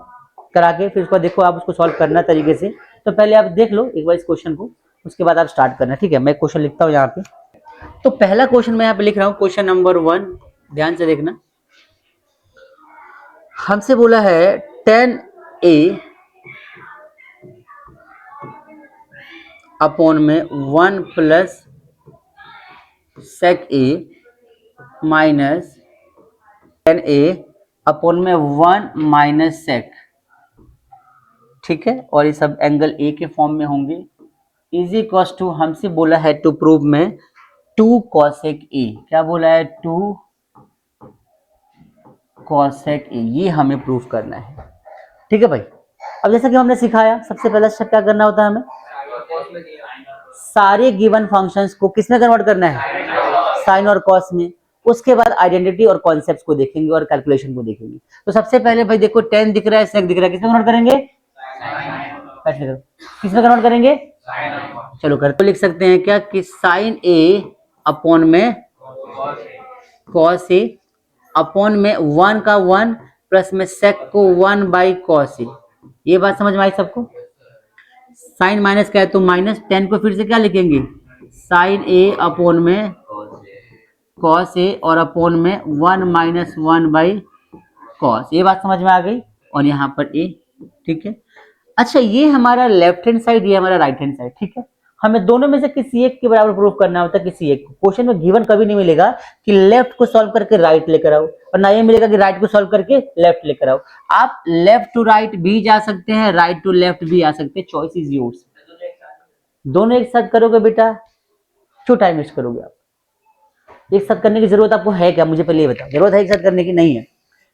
करा के, फिर उसको देखो आप उसको सॉल्व करना तरीके से। तो पहले आप देख लो एक बार इस क्वेश्चन को, उसके बाद आप स्टार्ट करना, ठीक है। मैं क्वेश्चन लिखता हूँ यहाँ पे। तो पहला क्वेश्चन मैं यहाँ पे लिख रहा हूँ, क्वेश्चन नंबर 1, ध्यान से देखना। हमसे बोला है 10a अपॉन में 1 plus sec a minus 10a upon में 1 माइनस सेक, ठीक है, और ये सब एंगल ए के फॉर्म में होंगे। इज इक्वल टू, हमसे बोला है टू प्रूव में 2 कॉसेक ए, क्या बोला है, 2 कॉसेक ए, ये हमें प्रूव करना है, ठीक है भाई। अब जैसा कि हमने सिखाया, सबसे पहला स्टेप क्या करना होता है, हमें सारे गिवन फंक्शंस को किसमें कन्वर्ट करना है, साइन और कॉस में। उसके बाद आइडेंटिटी और कॉन्सेप्ट्स को देखेंगे और कैलकुलेशन को देखेंगे। तो सबसे पहले भाई देखो 10 दिख रहा है, सेक दिख रहा है, किसमें कन्वर्ट करेंगे, किसमें कन्वर्ट करेंगे, चलो कर, तो लिख सकते हैं क्या कि साइन ए अपॉन में कॉस ए अपॉन में 1 का 1 प्लस में सेक को 1 बाई कॉस ए। ये बात समझ में आई सबको। साइन माइनस क्या है तो माइनस, 10 को फिर से क्या लिखेंगे, साइन ए अपॉन में कॉस ए और अपॉन में 1 माइनस 1 बाई कॉस। ये बात समझ में आ गई, और यहाँ पर ए, ठीक है। अच्छा, ये हमारा लेफ्ट हैंड साइड, ये हमारा राइट हैंड साइड, ठीक है। हमें दोनों में से किसी एक के बराबर प्रूफ करना होता है, किसी एक को। क्वेश्चन में गिवन कभी नहीं मिलेगा कि लेफ्ट को सॉल्व करके राइट लेकर आओ, और ना ये मिलेगा कि राइट को सॉल्व करके लेफ्ट लेकर आओ। आप लेफ्ट टू राइट भी जा सकते हैं, राइट टू लेफ्ट भी आ सकते हैं, चॉइस इज योर्स। दोनों एक साथ करोगे बेटा, क्यों टाइम वेस्ट करोगे आप? एक साथ करने की जरूरत आपको है क्या, मुझे पहले ये बताओ। जरूरत है एक साथ करने की? नहीं है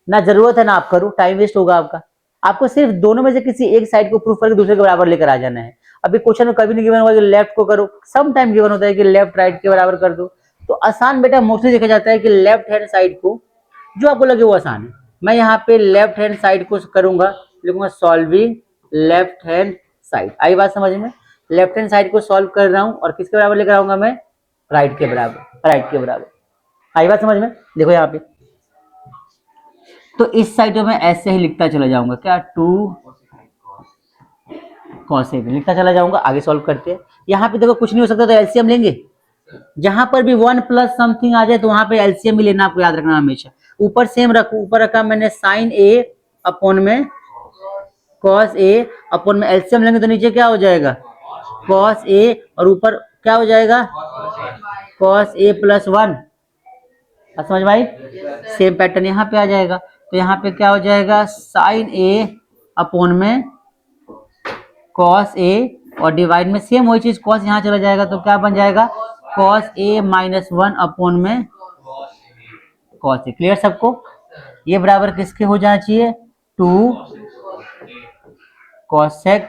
ना, जरूरत है ना, आप करो, टाइम वेस्ट होगा आपका। आपको सिर्फ दोनों में से किसी एक साइड को प्रूफ करके दूसरे के बराबर लेकर आ जाना है। अभी क्वेश्चन में कभी नहीं गिवन होगा कि लेफ्ट को करो, सम टाइम गिवन होता है कि लेफ्ट राइट के बराबर कर दो। तो आसान बेटा मोस्टली देखा जाता है कि लेफ्ट हैंड साइड को, जो आपको लगे वो आसान है। मैं यहाँ पे लेफ्ट हैंड साइड को करूंगा, लिखूंगा सॉल्विंग लेफ्ट हैंड साइड। आई बात समझ में? लेफ्ट हैंड साइड को सॉल्व कर रहा हूँ और किसके बराबर लेकर आऊंगा मैं? राइट के बराबर, राइट के बराबर। आई बात समझ में? देखो यहाँ पे, तो इस साइड में मैं ऐसे ही लिखता चला जाऊंगा, क्या 2 cos A लिखता चला जाऊंगा। आगे सॉल्व करते हैं। यहाँ पे देखो कुछ नहीं हो सकता तो एलसीएम लेंगे। जहां पर भी 1 प्लस समथिंग आ जाए तो वहां पे एलसीएम ही लेना, आपको याद रखना हमेशा। ऊपर सेम रखो, ऊपर रखा मैंने साइन A अपॉन में cos A अपॉन में एलसीएम लेंगे तो नीचे क्या हो जाएगा? cos A, और ऊपर क्या हो जाएगा? cos A plus 1। समझ में आई? सेम पैटर्न यहाँ पे आ जाएगा। तो यहाँ पे क्या हो जाएगा? साइन A अपॉन में cos A, और डिवाइड में सेम वही चीज cos यहाँ चला जाएगा तो क्या बन जाएगा? cos A माइनस 1 अपॉन में cos A। क्लियर सबको? ये बराबर किसके हो जाना चाहिए? 2 cosec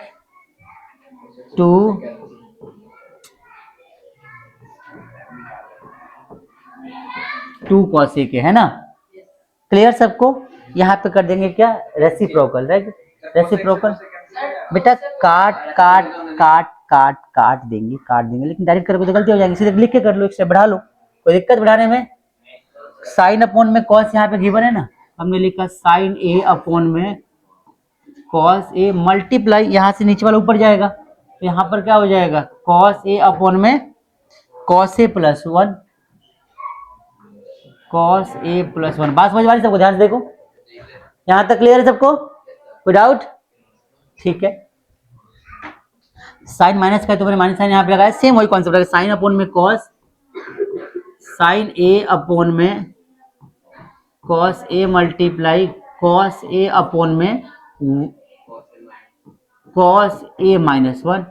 2 cos A के, है ना? क्लियर सबको? यहाँ पे कर देंगे क्या? Reciprocal, right? रेसिप्रोकल बेटा काट काट काट काट काट देंगे, काट देंगे, लेकिन डायरेक्ट करोगे तो गलती हो जाएगी। सीधे लिख के कर लो, एक स्टेप बढ़ा लो, कोई दिक्कत बढ़ाने में? साइन अपॉन में cos यहाँ पे गिवन है ना, हमने लिखा साइन A अपॉन में cos A मल्टीप्लाई, यहाँ से नीचे वाला ऊपर जाएगा तो यहाँ पर क्या हो जाएगा? cos A अपॉन में cos A plus 1, cos A plus 1। बात समझ में आ रही सबको? ध्यान से देखो, यहाँ तक क्लियर है सबको? कोई डाउट? ठीक है। साइन माइनस का है तो मैंने माइनस साइन यहाँ पे लगाया, सेम वही कॉन्सेप्ट है। साइन अपॉन में cos, साइन A अपॉन में cos A multiply cos A upon में cos A माइनस 1।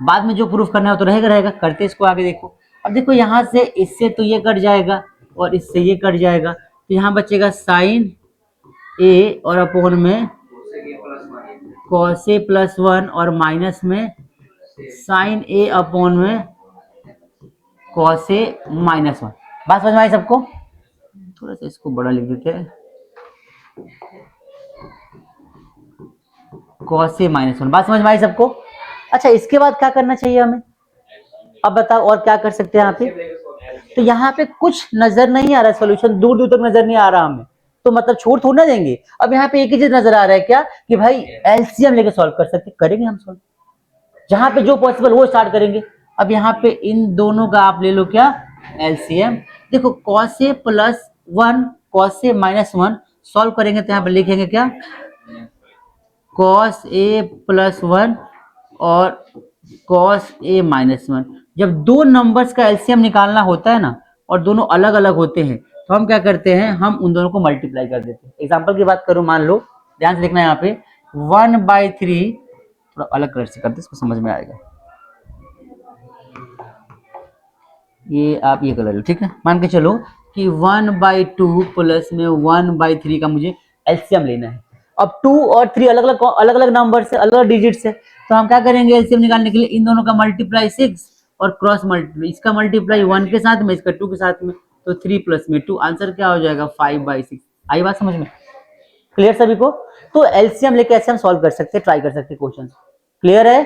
बाद में जो प्रूफ करना है तो रहेगा रहेगा, करते इसको आगे। देखो अब, देखो यहाँ से इससे तो ये कट जाएगा और इससे ये कट जाएगा, तो यहाँ बचेगा साइन A और अपॉन में cos A प्लस 1 और माइनस में साइन A अपॉन में cos A माइनस 1। बात समझ में आई सबको? थोड़ा सा इसको बड़ा लिख देते हैं, cos A माइनस 1। बात समझ में आई सबको? अच्छा, इसके बाद क्या करना चाहिए हमें? अब बताओ और क्या कर सकते हैं यहाँ पे? तो यहाँ पे कुछ नजर नहीं आ रहा, सॉल्यूशन दूर दूर तक नजर नहीं आ रहा हमें, तो मतलब छोड़ थोड़ा ना देंगे। अब यहाँ पे एक ही चीज नजर आ रहा है क्या, कि भाई एलसीएम लेके सॉल्व कर सकते, करेंगे हम सॉल्व। जहां पे जो पॉसिबल वो स्टार्ट करेंगे। अब यहाँ पे इन दोनों का आप ले लो क्या? एलसीएम। देखो cos A plus 1 cos A minus 1 solve करेंगे तो यहाँ पे लिखेंगे क्या? cos A प्लस 1 और cos A माइनस 1। जब दो नंबर्स का एलसीएम निकालना होता है ना और दोनों अलग अलग होते हैं तो हम क्या करते हैं? हम उन दोनों को मल्टीप्लाई कर देते हैं। एग्जांपल की बात करूं, मान लो, ध्यान से देखना यहाँ पे 1/3, थोड़ा अलग कलर से करते इसको समझ में आएगा। ये आप ये कलर लो, ठीक है? मान के चलो कि 1/2 प्लस में 1/3 का मुझे एलसीएम लेना है। अब 2 और 3 अलग अलग नंबर से, अलग अलग डिजिट से, तो हम क्या करेंगे? एलसीएम निकालने के लिए इन दोनों का मल्टीप्लाई 6 और क्रॉस मल्टीप्लाई, इसका मल्टीप्लाई 1 के साथ में, इसका 2 के साथ में, तो 3 प्लस में 2, आंसर क्या हो जाएगा? 5/6। आई बात समझ में? क्लियर सभी को? तो एलसीएम लेके ऐसे हम सॉल्व कर सकते हैं, ट्राई कर सकते हैं क्वेश्चन। क्लियर है?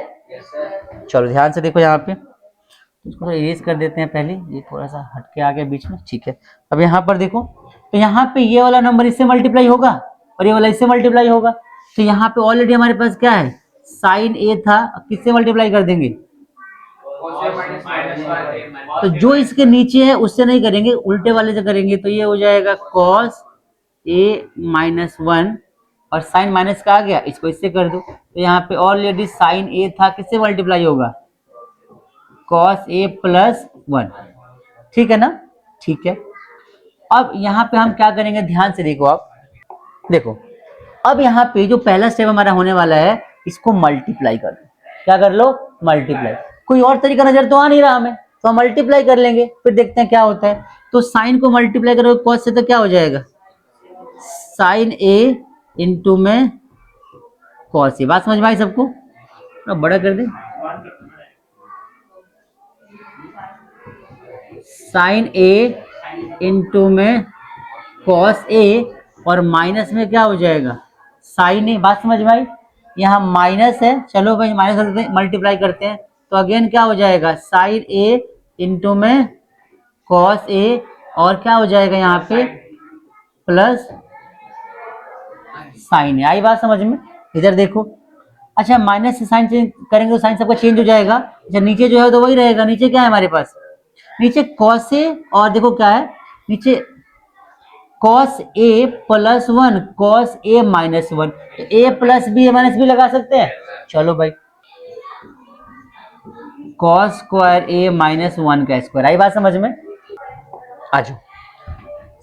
चलो ध्यान से देखो यहाँ पे, इसको इरेज कर देते हैं पहले, ये थोड़ा सा हटके आ गया बीच में, ठीक है? अब यहाँ पर देखो, तो यहाँ पे ये वाला नंबर इससे मल्टीप्लाई होगा और ये वाला इससे मल्टीप्लाई होगा, तो यहाँ पे ऑलरेडी हमारे पास क्या है? साइन A था, अब किससे मल्टीप्लाई कर देंगे? तो जो इसके नीचे है उससे नहीं करेंगे, उल्टे वाले से करेंगे, तो ये हो जाएगा cos A माइनस 1 और साइन माइनस का आ गया, इसको इससे कर दो, तो यहाँ पे ऑलरेडी साइन A था, किससे मल्टीप्लाई होगा? कॉस ए प्लस 1, ठीक है ना, ठीक है। अब यहाँ पे हम क्या करेंगे, ध्यान से देखो आप, देखो अब यहाँ पे जो पहला स्टेप हमारा होने वाला है, इसको मल्टीप्लाई कर दो। क्या कर लो, मल्टीप्लाई। कोई और तरीका नजर तो आ नहीं रहा हमें, तो हम मल्टीप्लाई कर लेंगे, फिर देखते हैं क्या होता है। तो साइन को मल्टीप्लाई करोगे कॉस से तो क्या हो जाएगा, साइन ए इंटू में कॉस ए। बात समझ में आई सबको, थोड़ा बड़ा कर दे, साइन ए इंटू में कॉस ए और माइनस में क्या हो जाएगा, साइन ए। बात समझ में आई, यहाँ माइनस है, चलो भाई माइनस करते हैं, मल्टीप्लाई करते हैं, तो अगेन क्या हो जाएगा, साइन ए इंटू में कॉस ए और क्या हो जाएगा यहाँ पे प्लस साइन ए। आई बात समझ में, इधर देखो। अच्छा माइनस से साइन चेंज करेंगे तो साइन सबका चेंज हो जाएगा। अच्छा नीचे जो है तो वही रहेगा, नीचे क्या है हमारे पास, नीचे कॉस ए और देखो क्या है नीचे cos A plus 1 cos A minus 1, तो ए प्लस बी माइनस बी लगा सकते हैं। चलो भाई कॉस स्क्वायर ए माइनस 1 का स्क्वायर। आई बात समझ में, आ जाओ।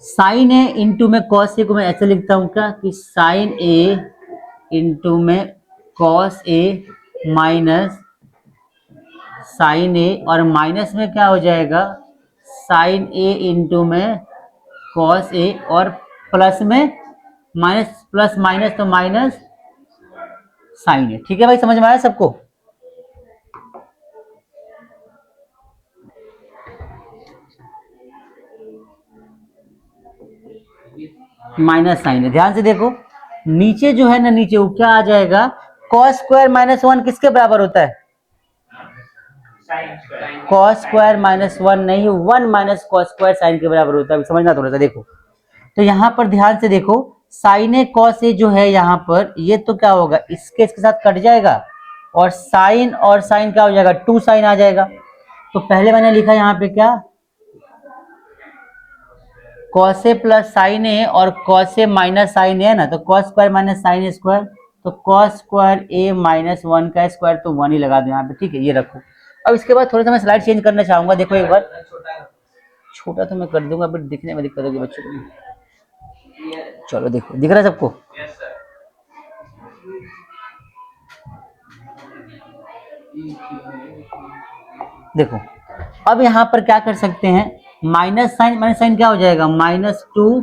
साइन ए इंटू में कॉस ए को मैं ऐसे लिखता हूं क्या कि साइन ए इंटू में कॉस ए माइनस साइन ए और माइनस में क्या हो जाएगा साइन ए इंटू में कॉस ए और प्लस में माइनस प्लस माइनस तो माइनस साइन ए। ठीक है भाई, समझ में आया सबको। माइनस साइन है, ध्यान से देखो नीचे जो है ना, नीचे वो क्या आ जाएगा, कॉस स्क्वायर माइनस 1 किसके बराबर होता है, कॉस स्क्वायर माइनस 1 नहीं, 1 माइनस कॉस स्क्वायर साइन के बराबर होता है। समझना थोड़ा सा, देखो तो यहां पर ध्यान से देखो, साइन ए कॉस ए जो है यहाँ पर, ये तो क्या होगा इसके साथ कट जाएगा और साइन क्या हो जाएगा, 2 साइन आ जाएगा। तो पहले मैंने लिखा यहाँ पे क्या, कॉस ए प्लस साइन ए और कॉस ए माइनस साइन ए है ना, तो cos square minus sign A square, तो कॉस स्क्वायर ए माइनस 1 का स्क्वायर, तो 1 ही लगा दो यहाँ पे। ठीक है, ये रखो। अब इसके बाद थोड़ा सा मैं स्लाइड चेंज करना चाहूंगा, देखो एक बार, छोटा तो मैं कर दूंगा बट दिखने में दिक्कत होगी बच्चों को। चलो देखो, दिख रहा है सबको, देखो अब यहाँ पर क्या कर सकते हैं, माइनस साइन क्या हो जाएगा, -2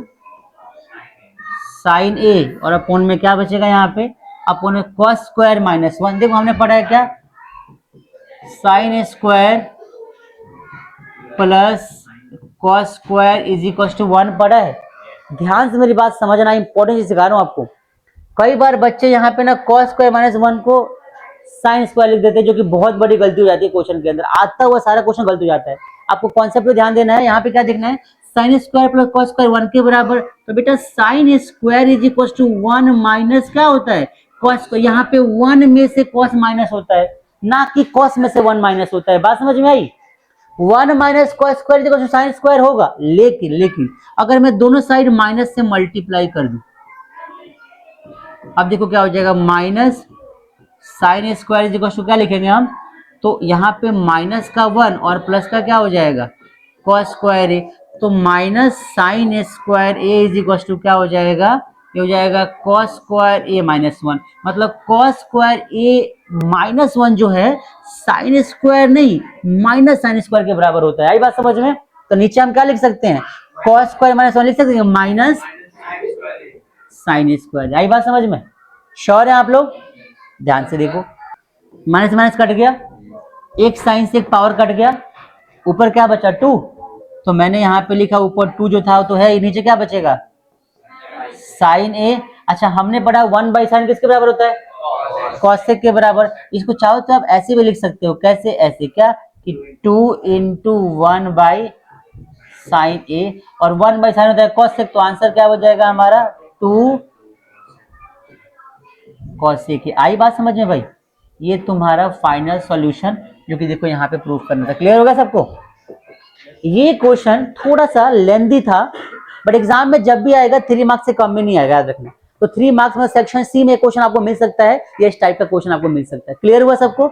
साइन ए और अपोन में क्या बचेगा यहाँ पे, अपोन में कॉस स्क्वायर माइनस 1। देखो हमने पढ़ा है क्या, sine A square plus cos square is equal to 1 पढ़ा है। ध्यान से मेरी बात समझना, इंपॉर्टेंट सिखा रहा हूँ आपको। कई बार बच्चे यहाँ पे ना कॉस स्क्वायर माइनस 1 को साइन स्क्वायर लिख देते हैं, जो कि बहुत बड़ी गलती हो जाती है क्वेश्चन के अंदर, आता हुआ सारा क्वेश्चन गलत हो जाता है। आपको कॉन्सेप्ट पे ध्यान देना है, यहाँ पे क्या देखना है, sine square plus cos square 1 के बराबर, तो बेटा sine square is equal to 1 minus क्या होता है, कॉस स्क्वायर। यहाँ पे 1 में से कॉस माइनस होता है, ना कि कॉस में से 1 माइनस होता है। बात समझ में आई, 1 minus cos square is equal to sine square होगा, लेकिन अगर मैं दोनों साइड माइनस से मल्टीप्लाई कर दूं, अब देखो क्या हो जाएगा, minus sine square is equal to क्या लिखेंगे हम, तो यहाँ पे माइनस का 1 और प्लस का क्या हो जाएगा, कॉस स्क्वायर ए, तो minus sine square A is equal to क्या हो जाएगा, ये हो जाएगा कॉस स्क्वायर ए माइनस 1। मतलब कॉस स्क्वायर ए माइनस 1 जो है साइन स्क्वायर नहीं माइनस साइन स्क्वायर के बराबर होता है। आई बात समझ में, तो नीचे हम क्या लिख सकते हैं, कॉस स्क्वायर माइनस 1 लिख सकते हैं, माइनस साइन स्क्वायर। आई बात समझ में, श्योर है आप लोग। ध्यान से देखो, माइनस माइनस कट गया, एक साइन से एक पावर कट गया, ऊपर क्या बचा 2, तो मैंने यहाँ पे लिखा ऊपर 2 जो था तो है, नीचे क्या बचेगा साइन ए। अच्छा हमने पढ़ा 1 बाई साइन किसके बराबर होता है, कॉसेक के बराबर। इसको चाहो तो आप ऐसे भी लिख सकते हो, कैसे, ऐसे क्या कि 2 इंटू 1 बाई साइन ए, और 1 बाई साइन होता है कॉसेक, तो आंसर क्या हो जाएगा हमारा 2 कॉसेक। आई बात समझ में भाई, ये तुम्हारा फाइनल सॉल्यूशन जो कि देखो यहाँ पे प्रूव करना था। क्लियर होगा सबको। ये क्वेश्चन थोड़ा सा लेंदी था, बट एग्जाम में जब भी आएगा 3 मार्क्स से कम में नहीं आएगा, याद रखना। तो 3 मार्क्स में सेक्शन सी में क्वेश्चन आपको मिल सकता है, या इस टाइप का क्वेश्चन आपको मिल सकता है। क्लियर हुआ सबको।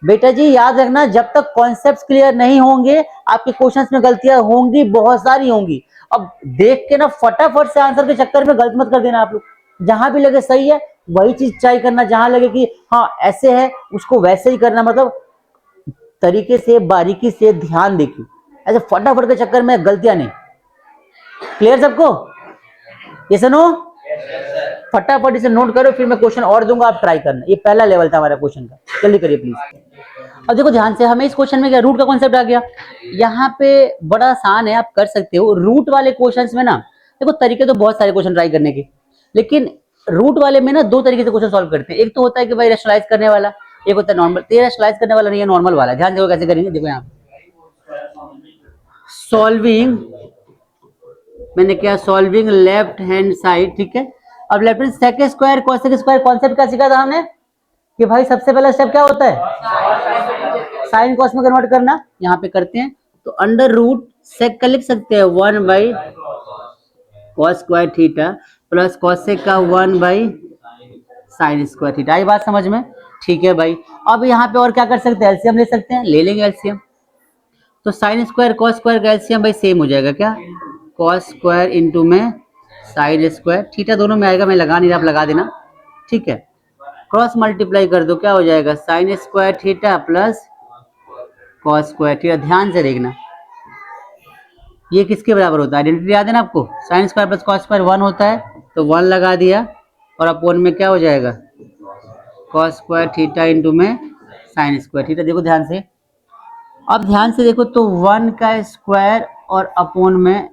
बेटा जी याद रखना, जब तक कॉन्सेप्ट्स क्लियर नहीं होंगे आपके क्वेश्चंस में गलतियां होंगी, बहुत सारी होंगी। अब देख के ना फटाफट से आंसर के चक्कर में गलत मत कर देना आप लोग। जहां भी लगे सही है वही चीज ट्राई करना, जहां लगे कि हाँ ऐसे है उसको वैसे ही करना, मतलब तरीके से बारीकी से ध्यान देके, ऐसे फटाफट के चक्कर में गलतियां नहीं। क्लियर सबको? ये सुनो, फटाफट इसे नोट करो, फिर मैं क्वेश्चन और दूंगा, आप ट्राई करना। ये पहला लेवल था हमारा क्वेश्चन का, जल्दी करिए प्लीज। अब देखो ध्यान से, हमें इस क्वेश्चन में क्या रूट का कॉन्सेप्ट आ गया। यहाँ पे बड़ा आसान है, आप कर सकते हो। रूट वाले क्वेश्चंस में ना देखो तरीके तो बहुत सारे क्वेश्चन ट्राई करने के, लेकिन रूट वाले में ना दो तरीके से क्वेश्चन सॉल्व करते हैं। एक तो होता है कि भाई रेशनलाइज करने वाला, एक होता है नॉर्मल। तो रेशनलाइज करने वाला नहीं है, नॉर्मल वाला। ध्यान देखो कैसे करेंगे, देखो यहाँ सॉल्विंग, मैंने क्या सॉल्विंग लेफ्ट हैंड साइड, ठीक है। अब left hand sec square cosec square concept क्या सीखा था हमने कि भाई सबसे पहला स्टेप क्या होता है, साइन कॉस में कन्वर्ट करना। यहाँ पे करते हैं तो अंडर रूट सेक का लिख सकते हैं 1 by cos square theta plus cosec का 1 बाई साइन स्क्वायर थीटा। आई बात समझ में? ठीक है भाई। अब यहाँ पे और क्या कर सकते हैं, एलसीएम ले सकते हैं, ले लेंगे एलसीएम। तो साइन स्क्वायर कॉस स्क्वायर का एलसीएम भाई सेम हो जाएगा क्या, कॉस स्क्वायर इंटू में साइन स्क्वायर, थीटा दोनों में आएगा, मैं लगा नहीं रहा, आप लगा देना, ठीक है। क्रॉस मल्टीप्लाई कर दो, क्या हो जाएगा, sine square theta plus cos square theta. ध्यान से देखना ये किसके बराबर होता है, आइडेंटिटी याद है ना आपको, sign square plus cos square 1 होता है, तो 1 लगा दिया और अपोन में क्या हो जाएगा, कॉस स्क्वायर थीटा इंटू में साइन स्क्वायर थीटा। देखो ध्यान से, अब ध्यान से देखो तो 1 का स्क्वायर और अपोन में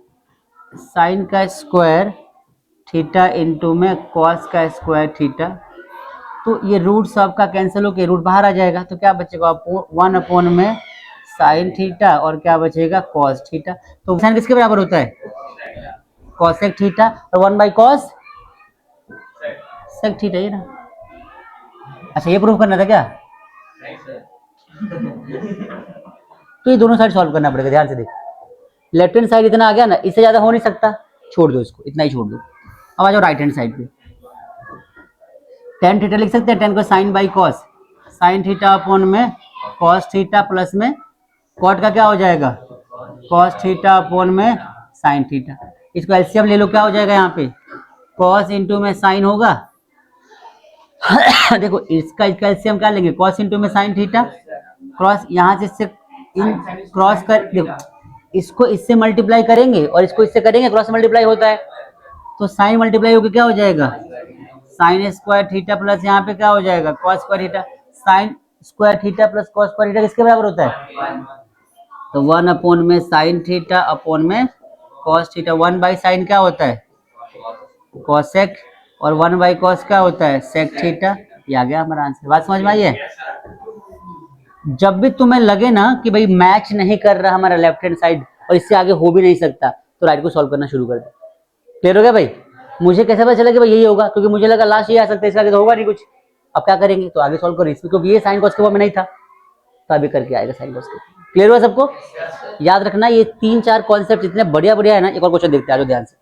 साइन का स्क्वायर थीटा इंटू में कॉस का स्क्वायर थीटा। तो ये रूट सब का कैंसिल होकर रूट बाहर आ जाएगा, तो क्या बचेगा 1 अपोन में साइन थीटा और क्या बचेगा कॉस थीटा। तो साइन किसके बराबर होता है, कॉसेक थीटा, और 1 बाई कॉस सेक थीटा, ये ना। अच्छा ये प्रूफ करना था क्या? तो ये दोनों साइड सॉल्व करना पड़ेगा। ध्यान से देख, लेफ्ट हैंड साइड इतना आ गया ना, इससे ज्यादा हो नहीं सकता, छोड़ दो इसको, इतना ही छोड़ दो। अब आ जाओ राइट हैंड साइड पे, टेन थीटा लिख सकते हैं, 10 को sine by cos, sine theta upon में कॉस थीटा प्लस में कॉट का क्या हो जाएगा, कॉस थीटा अपॉन में साइन थीटा। इसको एलसीएम ले लो, क्या हो जाएगा यहाँ पे, कॉस इंटू में साइन होगा देखो इसका एलसीएम क्या लेंगे, कॉस इंटू में साइन थीटा, क्रॉस यहाँ से इससे क्रॉस कर, देखो इसको इससे मल्टीप्लाई करेंगे और इसको इससे करेंगे, क्रॉस मल्टीप्लाई होता है, तो साइन मल्टीप्लाई होकर क्या हो जाएगा, साइन स्क्वायर थीटा प्लस यहाँ पे क्या हो जाएगा cos square theta. Sign square theta plus cos square theta किसके बराबर होता है, तो 1 अपोन में साइन थीटा अपोन में कॉस थीटा। 1 बाई साइन क्या होता है, कॉसेक, और 1 बाई कॉस क्या होता है, सेक थीटा। ये आ गया हमारा आंसर। बात समझ में आई है? जब भी तुम्हें लगे ना कि भाई मैच नहीं कर रहा हमारा लेफ्ट हैंड साइड और इससे आगे हो भी नहीं सकता, तो राइट को सॉल्व करना शुरू कर दो। क्लियर हो गया भाई? मुझे कैसे पता चला कि भाई यही होगा, क्योंकि मुझे लगा लास्ट ये आ सकता है, इसका आगे तो होगा नहीं कुछ। अब क्या करेंगे, तो आगे सॉल्व करो इसमें, क्योंकि ये साइन कॉस के फॉर्म में नहीं था, तो अभी करके आएगा साइन कॉस के। क्लियर हुआ सबको? याद रखना ये 3-4 कॉन्सेप्ट इतने बढ़िया बढ़िया है ना। एक और क्वेश्चन देखते हैं, आ जाओ ध्यान से।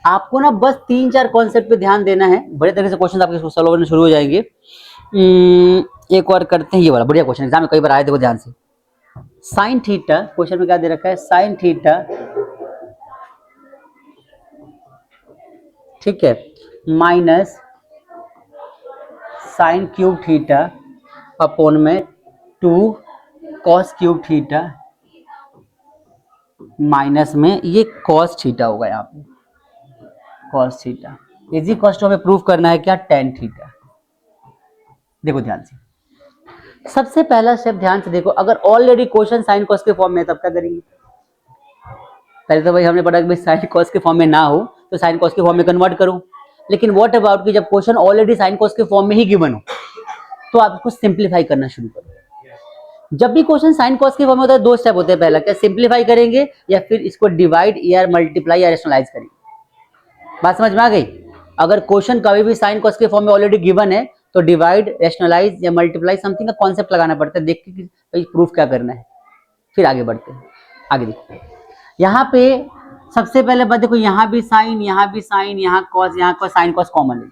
आपको ना बस 3-4 कॉन्सेप्ट पे ध्यान देना है, बड़े तरीके से क्वेश्चन आपके सॉल्व होने शुरू हो जाएंगे। एक और करते हैं, ये वाला बढ़िया क्वेश्चन एग्जाम में कई बार आए, देखो ध्यान से। साइन थीटा, क्वेश्चन में क्या दे रखा है, साइन थीटा, ठीक है, minus sine cube theta upon में 2 कॉस क्यूब थीटा माइनस में ये कॉस थीटा होगा, यहाँ पे cos theta is equal to हमें प्रूफ करना है क्या, टेन थीटा। देखो ध्यान से, सबसे पहला स्टेप ध्यान से देखो, अगर ऑलरेडी क्वेश्चन साइन कॉस के फॉर्म में है तब क्या करेंगे। पहले तो भाई हमने पढ़ा कि साइन कॉस के फॉर्म में ना हो तो साइन कॉस के फॉर्म में कन्वर्ट करो, लेकिन व्हाट अबाउट कि जब क्वेश्चन ऑलरेडी साइन कॉस के फॉर्म में ही गिवन हो, तो आप इसको सिंप्लीफाई करना शुरू करो। जब भी क्वेश्चन साइन कॉस के फॉर्म में होता है, दो स्टेप होते हैं, पहला क्या सिंप्लीफाई करेंगे या फिर इसको डिवाइड या मल्टीप्लाई या रेशनलाइज करेंगे। बात समझ में आ गई? अगर क्वेश्चन कभी भी साइन कॉस के फॉर्म में ऑलरेडी गिवन है तो डिवाइड, रेशनलाइज या मल्टीप्लाई समथिंग का कॉन्सेप्ट लगाना पड़ता है, देख के भाई प्रूफ क्या करना है, फिर आगे बढ़ते हैं। आगे देखो, यहाँ पे सबसे पहले बात देखो, यहाँ भी साइन, यहाँ भी साइन, यहाँ कॉस, यहाँ कॉस, साइन कॉस कॉमन है,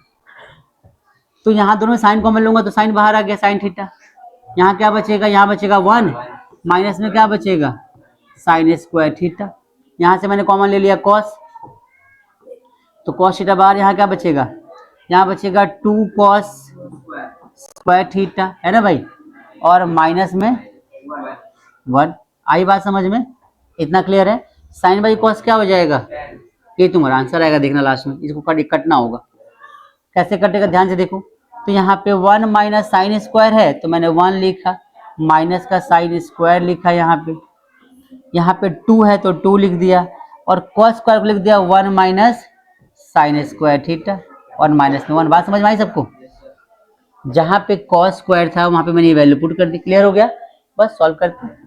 तो यहाँ दोनों साइन कॉमन लूंगा तो साइन बाहर आ गया, साइन थीटा। यहाँ क्या बचेगा, यहाँ बचेगा 1, माइनस में क्या बचेगा, साइन स्क्वायर थीटा। यहाँ से मैंने कॉमन ले लिया कॉस, तो कॉस थीटा बाहर, यहाँ क्या बचेगा, यहाँ बचेगा 2 कॉस स्क्वायर थीटा, है ना भाई, और माइनस में 1। आई बात समझ में, इतना क्लियर है। साइन बाई कॉस क्या हो जाएगा, ये तुम्हारा आंसर आएगा, देखना लास्ट में, इसको कटना होगा। कैसे कटेगा ध्यान से देखो, तो यहाँ पे 1 माइनस साइन स्क्वायर है तो मैंने 1 लिखा, माइनस का साइन स्क्वायर लिखा, यहाँ पे 2 है तो 2 लिख दिया, और कॉस स्क्वायर को लिख दिया 1 माइनस साइन स्क्वायर थीटा, और माइनस में 1। बात समझ में आई सबको, जहाँ पे कॉस स्क्वायर था वहां पे मैंने ये वैल्यू पुट कर दी। क्लियर हो गया, बस सॉल्व करते हैं।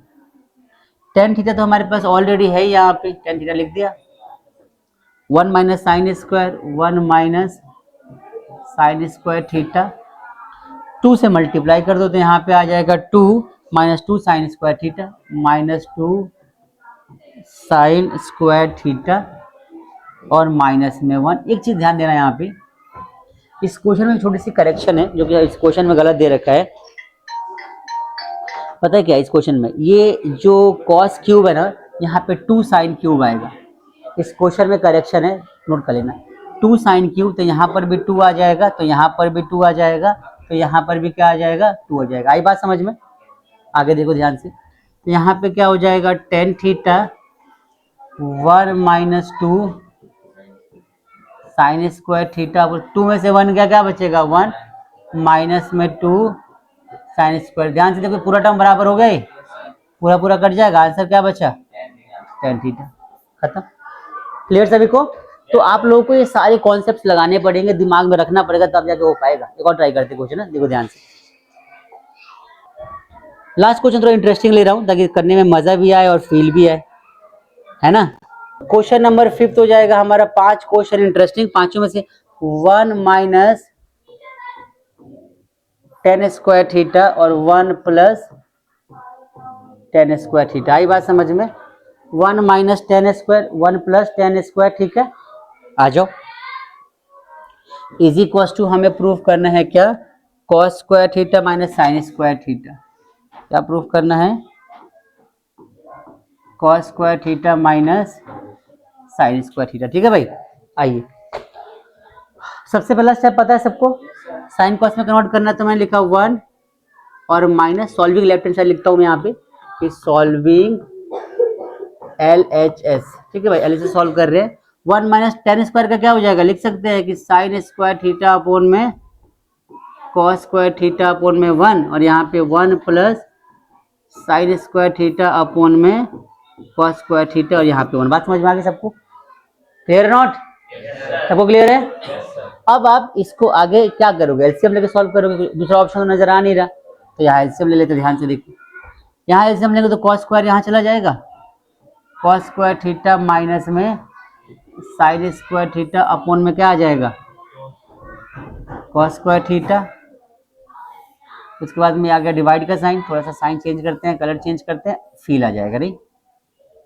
टेन थीटा तो हमारे पास ऑलरेडी है, यहाँ पे टेन थीटा लिख दिया, 1 minus sine square, 1 minus sine square theta, 2 से मल्टीप्लाई कर दो तो यहाँ पे आ जाएगा 2 minus 2 sign square theta, minus 2 sign square theta, और माइनस में 1। एक चीज ध्यान देना, यहाँ पे इस क्वेश्चन में छोटी सी करेक्शन है जो कि इस क्वेश्चन में गलत दे रखा है। पता है क्या, इस क्वेश्चन में ये जो कॉस क्यूब है ना, यहाँ पे 2 साइन क्यूब आएगा। इस क्वेश्चन में करेक्शन है, नोट कर लेना, 2 साइन क्यूब, तो यहाँ पर भी 2 आ जाएगा, तो यहाँ पर भी 2 आ जाएगा, तो यहाँ पर भी क्या आ जाएगा, 2 आ जाएगा। आई बात समझ में, आगे देखो ध्यान से, तो यहाँ पे क्या हो जाएगा, tan theta 1 minus 2 sign square theta, 2 में से 1 क्या बचेगा, 1 माइनस में 2 साइन स्क्वायर। ध्यान से देखो, पूरा टर्म बराबर हो गए, पूरा पूरा कट जाएगा, आंसर क्या बचा, टेन थीटा। खत्म। क्लियर सभी को। तो आप लोगों को ये सारे कॉन्सेप्ट्स लगाने पड़ेंगे, दिमाग में रखना पड़ेगा, तब जाके हो पाएगा। एक और ट्राई करते क्वेश्चन है, देखो ध्यान से। लास्ट क्वेश्चन थोड़ा इंटरेस्टिंग ले रहा हूँ ताकि करने में मजा भी आए और फील भी आए, है ना। क्वेश्चन नंबर 5 हो जाएगा हमारा। 5 क्वेश्चन इंटरेस्टिंग, पांचों में से 1 माइनस टेन स्क्वायर थीटा और 1 प्लस टेन स्क्वायर थीटा। आई बात समझ में, 1 minus tan square, 1 plus tan square, ठीक है। आ जाओ, इज इक्वल टू हमें प्रूफ करना है क्या, cos square theta minus sine square theta. क्या प्रूफ करना है, cos square theta minus sine square theta, ठीक है भाई। आइए, सबसे पहला स्टेप पता है सबको, साइन कॉस में कन्वर्ट करना है, तो मैंने लिखा 1 और minus, solving left hand side लिखता हूं मैं यहाँ पे कि सॉल्विंग LHS, ठीक है भाई, LHS सॉल्व कर रहे हैं। 1 माइनस टेन स्क्वायर का क्या हो जाएगा, लिख सकते हैं कि साइन स्क्वायर थीटा अपोन में कॉस स्क्वायर थीटा अपोन में 1, और यहाँ पे 1 plus sign square theta upon में कॉस स्क्वायर थीटा, और यहाँ पे 1। बात समझ में आ गई सबको, क्लियर नॉट, सबको क्लियर है। अब आप इसको आगे क्या करोगे, एलसीएम लेके सॉल्व करोगे, दूसरा ऑप्शन तो नजर आ नहीं रहा, तो यहाँ एलसीएम ले लेते, ध्यान से देखो। यहाँ एलसीएम लेंगे तो कॉस स्क्वायर यहाँ चला जाएगा, कॉस स्क्वायर थीटा माइनस में साइन स्क्वायर थीटा अपोन में क्या आ जाएगा, कॉस स्क्वायर थीटा। उसके बाद में आ गया डिवाइड का साइन, थोड़ा सा साइन चेंज करते हैं, कलर चेंज करते हैं, फील आ जाएगा। नहीं,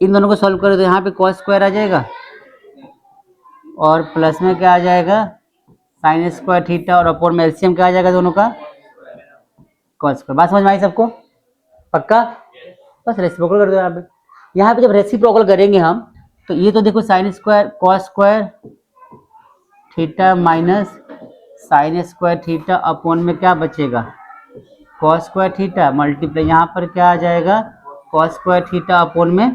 इन दोनों को सॉल्व करो तो यहाँ पे कॉस स्क्वायर आ जाएगा, और प्लस में क्या आ जाएगा, साइन स्क्वायर थीटा, और अपोन में एलसीएम क्या आ जाएगा दोनों का, कॉस स्क्वायर। बात समझ में आई सबको, पक्का। बस रेसिप्रोकल कर दो यहाँ पे। यहाँ पे जब रेसिप्रोकल करेंगे हम, तो ये तो देखो sine square cos square theta minus sine square theta upon में क्या बचेगा, कॉस स्क्वायर थीटा, मल्टीप्लाई यहाँ पर क्या आ जाएगा, कॉस स्क्वायर थीटा अपोन में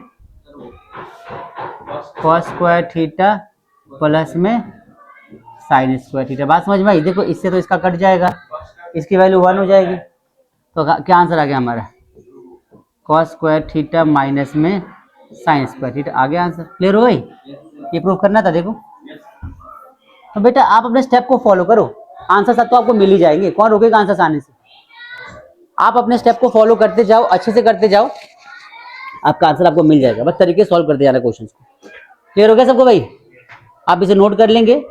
कॉस स्क्वायर थीटा प्लस में साइन स्क्वायर थीटा। बात समझ में आई। देखो इससे तो इसका कट जाएगा, इसकी वैल्यू 1 हो जाएगी, तो क्या आंसर आ गया हमारा, कॉस स्क्वायर थीटा माइनस में साइन स्क्वायर थीटा। आ गया आंसर, क्लियर हो गई। ये प्रूफ करना था देखो। तो बेटा आप अपने स्टेप को फॉलो करो, आंसर सब तो आपको मिल ही जाएंगे, कौन रोकेगा आंसर आने से। आप अपने स्टेप को फॉलो करते जाओ, अच्छे से करते जाओ, आपका आंसर आपको मिल जाएगा। बस तरीके सॉल्व करते जाना क्वेश्चंस को। क्लियर हो गया सबको भाई, आप इसे नोट कर लेंगे।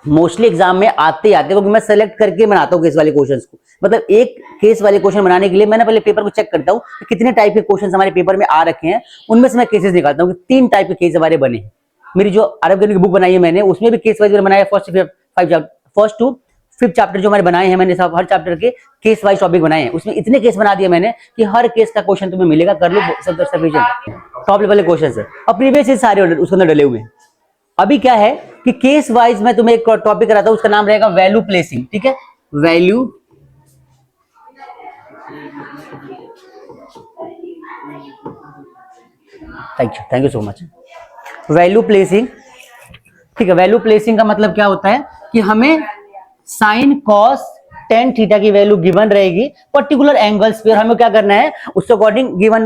मोस्टली एग्जाम में आते ही आते, क्योंकि मैं सेलेक्ट करके बनाता हूँ केस वाले क्वेश्चंस को। मतलब एक केस वाले क्वेश्चन बनाने के लिए मैंने पहले पेपर को चेक करता हूँ कि कितने टाइप के क्वेश्चंस हमारे पेपर में आ रखे हैं, उनमें से मैं केसेस निकालता हूँ कि 3 टाइप के केस हमारे बने हैं। मेरी जो अरब की बुक बनाई है मैंने, उसमें भी केस वाइज बनाया है, फर्स्ट टू 5th चैप्टर जो हमारे बनाए हैं, मैंने सब हर चैप्टर के केस वाइज टॉपिक बनाए हैं, उसमें इतने केस बना दिए मैंने कि हर केस का क्वेश्चन तुम्हें मिलेगा, कर लो सब सफिशिएंट टॉप लेवल के क्वेश्चन है और प्रीवियस से सारे उसके अंदर डले हुए हैं। अभी क्या है कि केस वाइज मैं तुम्हें एक टॉपिक कराता हूं, उसका नाम रहेगा वैल्यू प्लेसिंग, ठीक है, value thank you so much. Value placing, ठीक है, वैल्यू प्लेसिंग का मतलब क्या होता है कि हमें साइन कॉस टेन थीटा की वैल्यू गिवन रहेगी पर्टिकुलर एंगल्स पे, और हमें क्या करना है उसके अकॉर्डिंग गिवन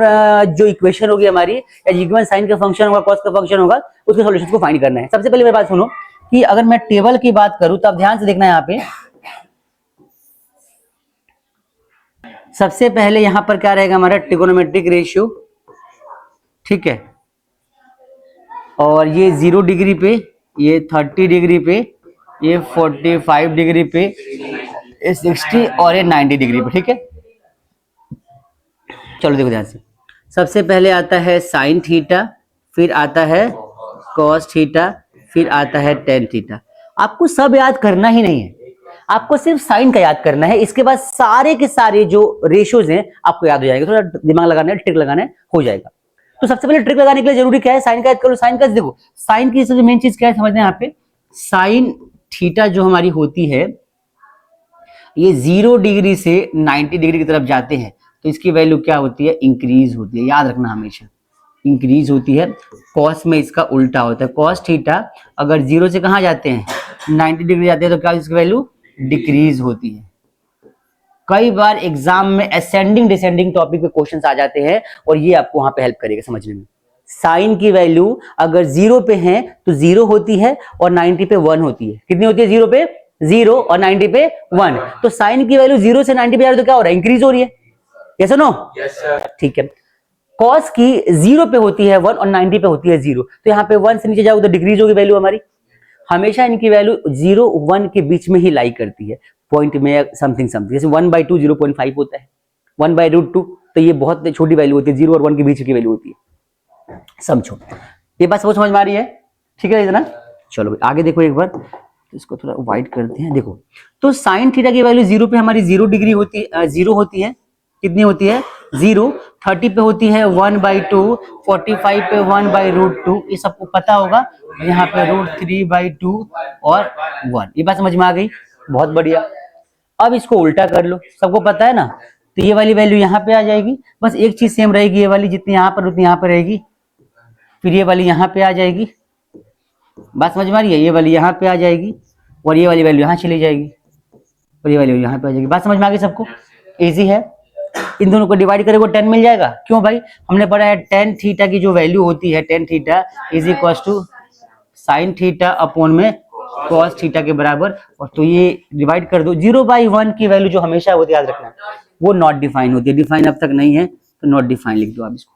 जो इक्वेशन होगी हमारी, या गिवन साइन का फंक्शन होगा, कॉस का फंक्शन होगा, उसके सॉल्यूशन को फाइंड करना है। सबसे पहले मेरी बात सुनो कि अगर मैं टेबल की बात करूं तो आप ध्यान से देखना यहाँ पे, सबसे पहले यहां पर क्या रहेगा हमारा ट्रिगोनोमेट्रिक रेशियो, ठीक है, और ये 0 डिग्री पे, ये 30 डिग्री पे, ये 45 डिग्री पे, ये 60 और ये 90 डिग्री पे, ठीक है। चलो देखो ध्यान से, सबसे पहले आता है साइन थीटा, फिर आता है कॉस थीटा, फिर आता है टेन थीटा। आपको सब याद करना ही नहीं है, आपको सिर्फ साइन का याद करना है, इसके बाद सारे के सारे जो रेशियोज हैं आपको याद हो जाएंगे, थोड़ा दिमाग लगाना है, ट्रिक लगाना है, हो जाएगा। तो सबसे पहले ट्रिक लगाने के लिए जरूरी क्या है, साइन का याद करो। साइन का देखो, साइन की सबसे मेन चीज क्या है समझना है यहाँ पे, साइन थीटा जो हमारी होती है ये 0 डिग्री से 90 डिग्री की तरफ जाते हैं तो इसकी वैल्यू क्या होती है, इंक्रीज होती है, याद रखना हमेशा इंक्रीज होती है। कॉस में इसका उल्टा होता है, कॉस थीटा अगर 0 से कहां जाते हैं 90 डिग्री जाते हैं तो क्या इसकी वैल्यू डिक्रीज होती है। कई बार एग्जाम में असेंडिंग डिसेंडिंग टॉपिक पे क्वेश्चंस आ जाते हैं और ये आपको वहां पे हेल्प करेगा समझने में। साइन की वैल्यू अगर 0 पे है तो 0 होती है और 90 पे 1 होती है। कितनी होती है, 0 पे 0 और 90 पे 1। तो साइन की वैल्यू 0 से 90 पे जा रही है तो क्या हो रहा है, इंक्रीज हो रही है, यस और नो, ठीक है। कॉस की 0 पे होती है 1 और 90 पे होती है 0, तो यहाँ पे 1 से नीचे जाओगे तो डिक्रीज होगी वैल्यू हमारी। हमेशा इनकी वैल्यू 0 1 के बीच में ही लाई करती है, पॉइंट में समथिंग समथिंग, जैसे 1/2 0.5 होता है, 1/√2 तो ये बहुत छोटी वैल्यू होती है, 0 और 1 के बीच की वैल्यू होती है। समझो ये बात सब समझ में आ रही है, ठीक है इतना। चलो आगे देखो एक बार, इसको थोड़ा वाइड करते हैं। देखो तो साइन थीटा की वैल्यू 0 पे हमारी 0 डिग्री होती है, 0 होती है, कितनी होती है 0, 30 पे होती है 1/2, 45 पे 1/√2, ये सबको पता होगा। यहाँ पे √3/2 और 1, ये बात समझ में आ गई, बहुत बढ़िया। अब इसको उल्टा कर लो, सबको पता है ना, तो ये वाली वैल्यू यहाँ पे आ जाएगी, बस एक चीज सेम रहेगी, ये वाली जितनी यहाँ पर उतनी यहाँ पर रहेगी, फिर ये वाली यहाँ पे आ जाएगी, बात समझ में आ रही है, ये वाली यहाँ पे आ जाएगी और ये वाली वैल्यू यहाँ चली जाएगी और ये वाली यहाँ पे आ जाएगी। बात समझ में आ गई सबको, इजी है। इन दोनों को डिवाइड करेंगे 10 मिल जाएगा, क्यों भाई, हमने पढ़ा है टेन थीटा की जो वैल्यू होती है, tan theta is equal to sine theta upon में कॉस थीटा के बराबर, और तो ये डिवाइड कर दो। 0/1 की वैल्यू जो हमेशा होती है याद रखना, वो नॉट डिफाइन होती है, डिफाइन अब तक नहीं है तो नॉट डिफाइन लिख दो आप इसको,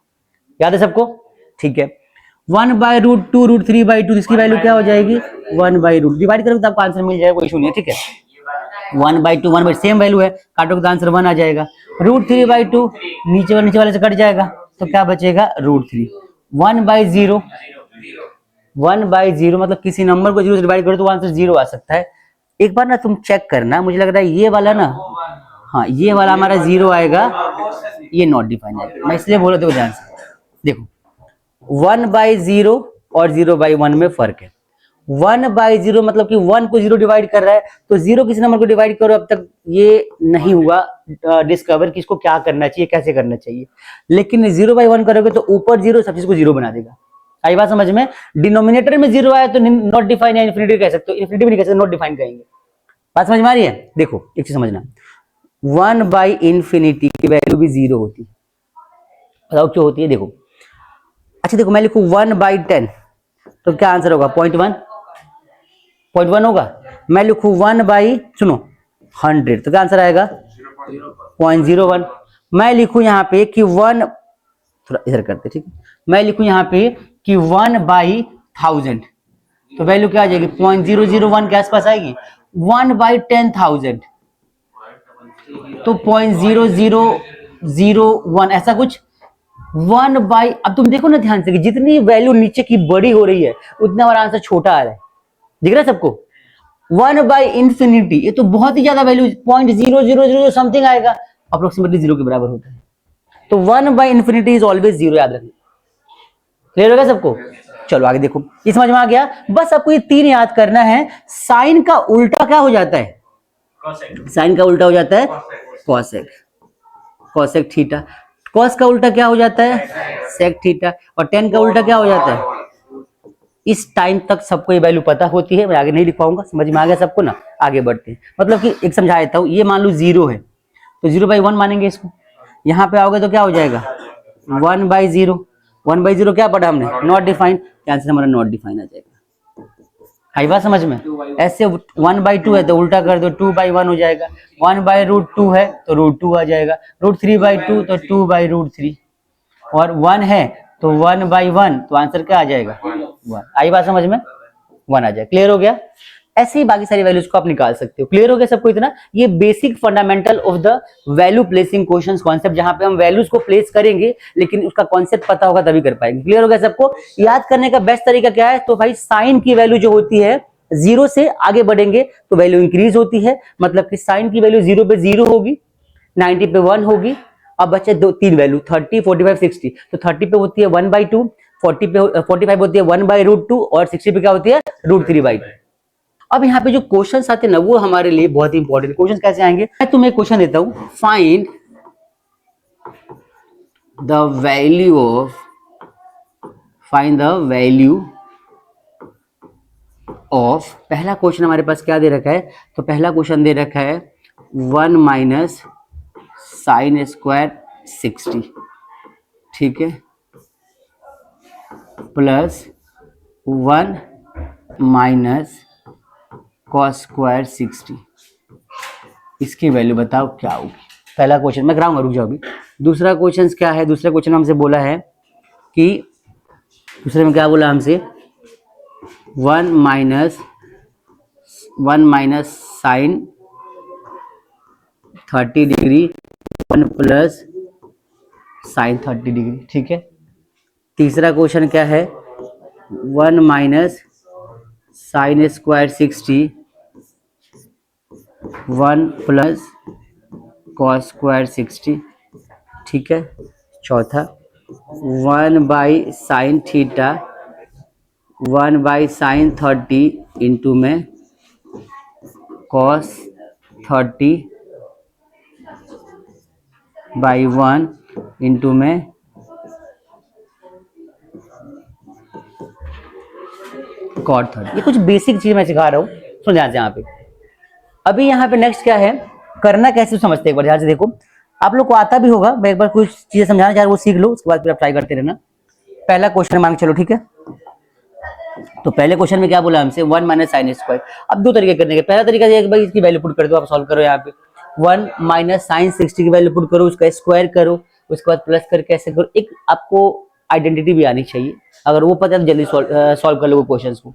याद है सबको, ठीक है। 1/√2 √3/2 इसकी वैल्यू क्या हो जाएगी 1/√, डिवाइड करोगे तो आपको आंसर मिल जाएगा, कोई इशू नहीं है, ठीक है। 1/2 1/, सेम वैल्यू है, काटोगे तो आंसर 1 आ जाएगा। √3/2 नीचे वाले से कट जाएगा तो क्या बचेगा √3। 1/0, 1/0 मतलब किसी नंबर को 0 से डिवाइड करो तो आंसर 0 आ सकता है। एक बार ना तुम चेक करना, मुझे लग रहा है ये वाला ना, हाँ ये वाला हमारा 0 आएगा, ये नॉट डिफाइन आएगा, मैं इसलिए बोल रहा हूँ ध्यान से। देखो 1/0 और 0/1 में फर्क है। 1/0 मतलब कि 1 को 0 डिवाइड कर रहा है, तो 0 किसी नंबर को डिवाइड करो, अब तक ये नहीं हुआ डिस्कवर कि इसको क्या करना चाहिए, कैसे करना चाहिए। लेकिन 0/1 करोगे तो ऊपर 0 सब चीज को 0 बना देगा। आई बात समझ में, डिनोमिनेटर में 0 आया तो नॉट डिफाइन या इन्फिनिटी कह सकते हो, इन्फिनिटी भी नहीं कह सकते, नॉट डिफाइन कहेंगे। बात समझ में आ रही है। देखो एक चीज समझना, 1/∞ की वैल्यू भी 0 होती है, बताओ क्यों होती है। देखो अच्छा देखो, मैं लिखूं 1/10 तो क्या आंसर होगा 0.1 होगा। मैं लिखूं 1/100 तो क्या आंसर आएगा 0.01। मैं लिखूं यहाँ पे कि 1, थोड़ा इधर करते ठीक है, मैं लिखूं यहाँ पे कि 1/1000 तो वैल्यू क्या आ जाएगी 0.001 के आसपास आएगी। 1/10,000 तो 0.0001 ऐसा कुछ। 1/, अब तुम देखो ना ध्यान से कि जितनी वैल्यू नीचे की बड़ी हो रही है उतना हमारा आंसर छोटा आ रहा है, दिख रहा है सबको। 1/∞, ये तो बहुत ही ज्यादा वैल्यू, 0.0000 समथिंग आएगा, अप्रोक्सीमेटली 0 के बराबर होता है। तो 1/∞ इज ऑलवेज 0, याद रखना। क्लियर हो गया सबको? चलो आगे देखो, ये समझ में आ गया। बस आपको ये 3 याद करना है। साइन का उल्टा क्या हो जाता है? साइन का उल्टा हो जाता है कॉसेक, कॉसेक थीटा। कॉस का उल्टा क्या हो जाता है? Sec theta. और टेन का उल्टा क्या हो जाता है? इस टाइम तक सबको ये वैल्यू पता होती है, मैं आगे नहीं लिख पाऊंगा, समझ में आ गया सबको ना? आगे बढ़ते हैं। मतलब कि एक समझा देता हूं, ये मान लो 0 है तो 0/1 मानेंगे इसको। यहाँ पे आओगे तो क्या हो जाएगा? 1/0। 1/0 क्या पढ़ा हमने? नॉट डिफाइंड, आंसर हमारा नॉट डिफाइन आ जाएगा। आई बात समझ में? ऐसे 1/2 है तो उल्टा कर दो, 2/1 हो जाएगा। 1/√2 है तो √2 आ जाएगा। √3/2 तो 2/√3। और 1 है तो 1/1, तो आंसर क्या आ जाएगा? 1। आई बात समझ में? 1 आ जाएगा। क्लियर हो गया? ऐसे ही बाकी सारी वैल्यूज को आप निकाल सकते हो। क्लियर हो गया सबको इतना? ये basic fundamental of the value placing questions concept, जहां पे हम वैल्यूज को प्लेस करेंगे लेकिन उसका कॉन्सेप्ट पता होगा तभी कर पाएंगे। क्लियर हो गया सबको? याद करने का बेस्ट तरीका क्या है? तो भाई साइन की वैल्यू जो होती है, 0 से आगे बढ़ेंगे तो वैल्यू इंक्रीज होती है, मतलब कि साइन की वैल्यू 0 पे 0 होगी, 90 पे 1 होगी। अब बचे 3 वैल्यू, 30, 45, 60। तो 30 पे होती है 1/2, 45 होती है 1/√2 और 60 पे क्या होती है? √3/2। अब यहाँ पे जो क्वेश्चंस आते हैं ना, वो हमारे लिए बहुत ही इंपॉर्टेंट। क्वेश्चंस कैसे आएंगे? मैं तुम्हें एक क्वेश्चन देता हूं, फाइंड द वैल्यू ऑफ, पहला क्वेश्चन हमारे पास क्या दे रखा है? तो पहला क्वेश्चन दे रखा है 1 - sin² 60, ठीक है, प्लस 1 - cos² 60। इसकी वैल्यू बताओ क्या होगी? पहला क्वेश्चन मैं कराऊंगा, रुक जाओ अभी। दूसरा क्वेश्चन क्या है? दूसरा क्वेश्चन हमसे बोला है कि, दूसरे में क्या बोला हमसे? 1 - sin 30 degree 1 plus sin 30 degree, ठीक है। तीसरा क्वेश्चन क्या है? 1 - sin² 60 1 प्लस cos² 60, ठीक है। चौथा 1/sin थीटा 1/sin 30 इंटू में cos 30/1 इंटू में cot 30। ये कुछ बेसिक चीज मैं सिखा रहा हूँ, सुन ध्यान से यहाँ पे। अभी यहाँ पे नेक्स्ट क्या है, करना कैसे समझते हैं एक बार ध्यान से देखो। आप लोग को आता भी होगा, मैं एक बार कुछ चीजें समझाना चाह रहा हूँ, वो सीख लो, उसके बाद फिर आप ट्राई करते रहना। पहला क्वेश्चन मान के चलो, ठीक है। तो पहले क्वेश्चन में क्या बोला हमसे? 1 - sin²। अब 2 तरीके करने के। पहला तरीका ये है कि भाई इसकी वैल्यू पुट कर दो, आप सॉल्व करो। यहाँ पे 1 - sin 60 की वैल्यू पुट करो, उसका स्क्वायर करो, उसके बाद प्लस करके ऐसे करो। एक आपको आइडेंटिटी भी आनी चाहिए, अगर वो पता है तो जल्दी सॉल्व कर लो क्वेश्चन को।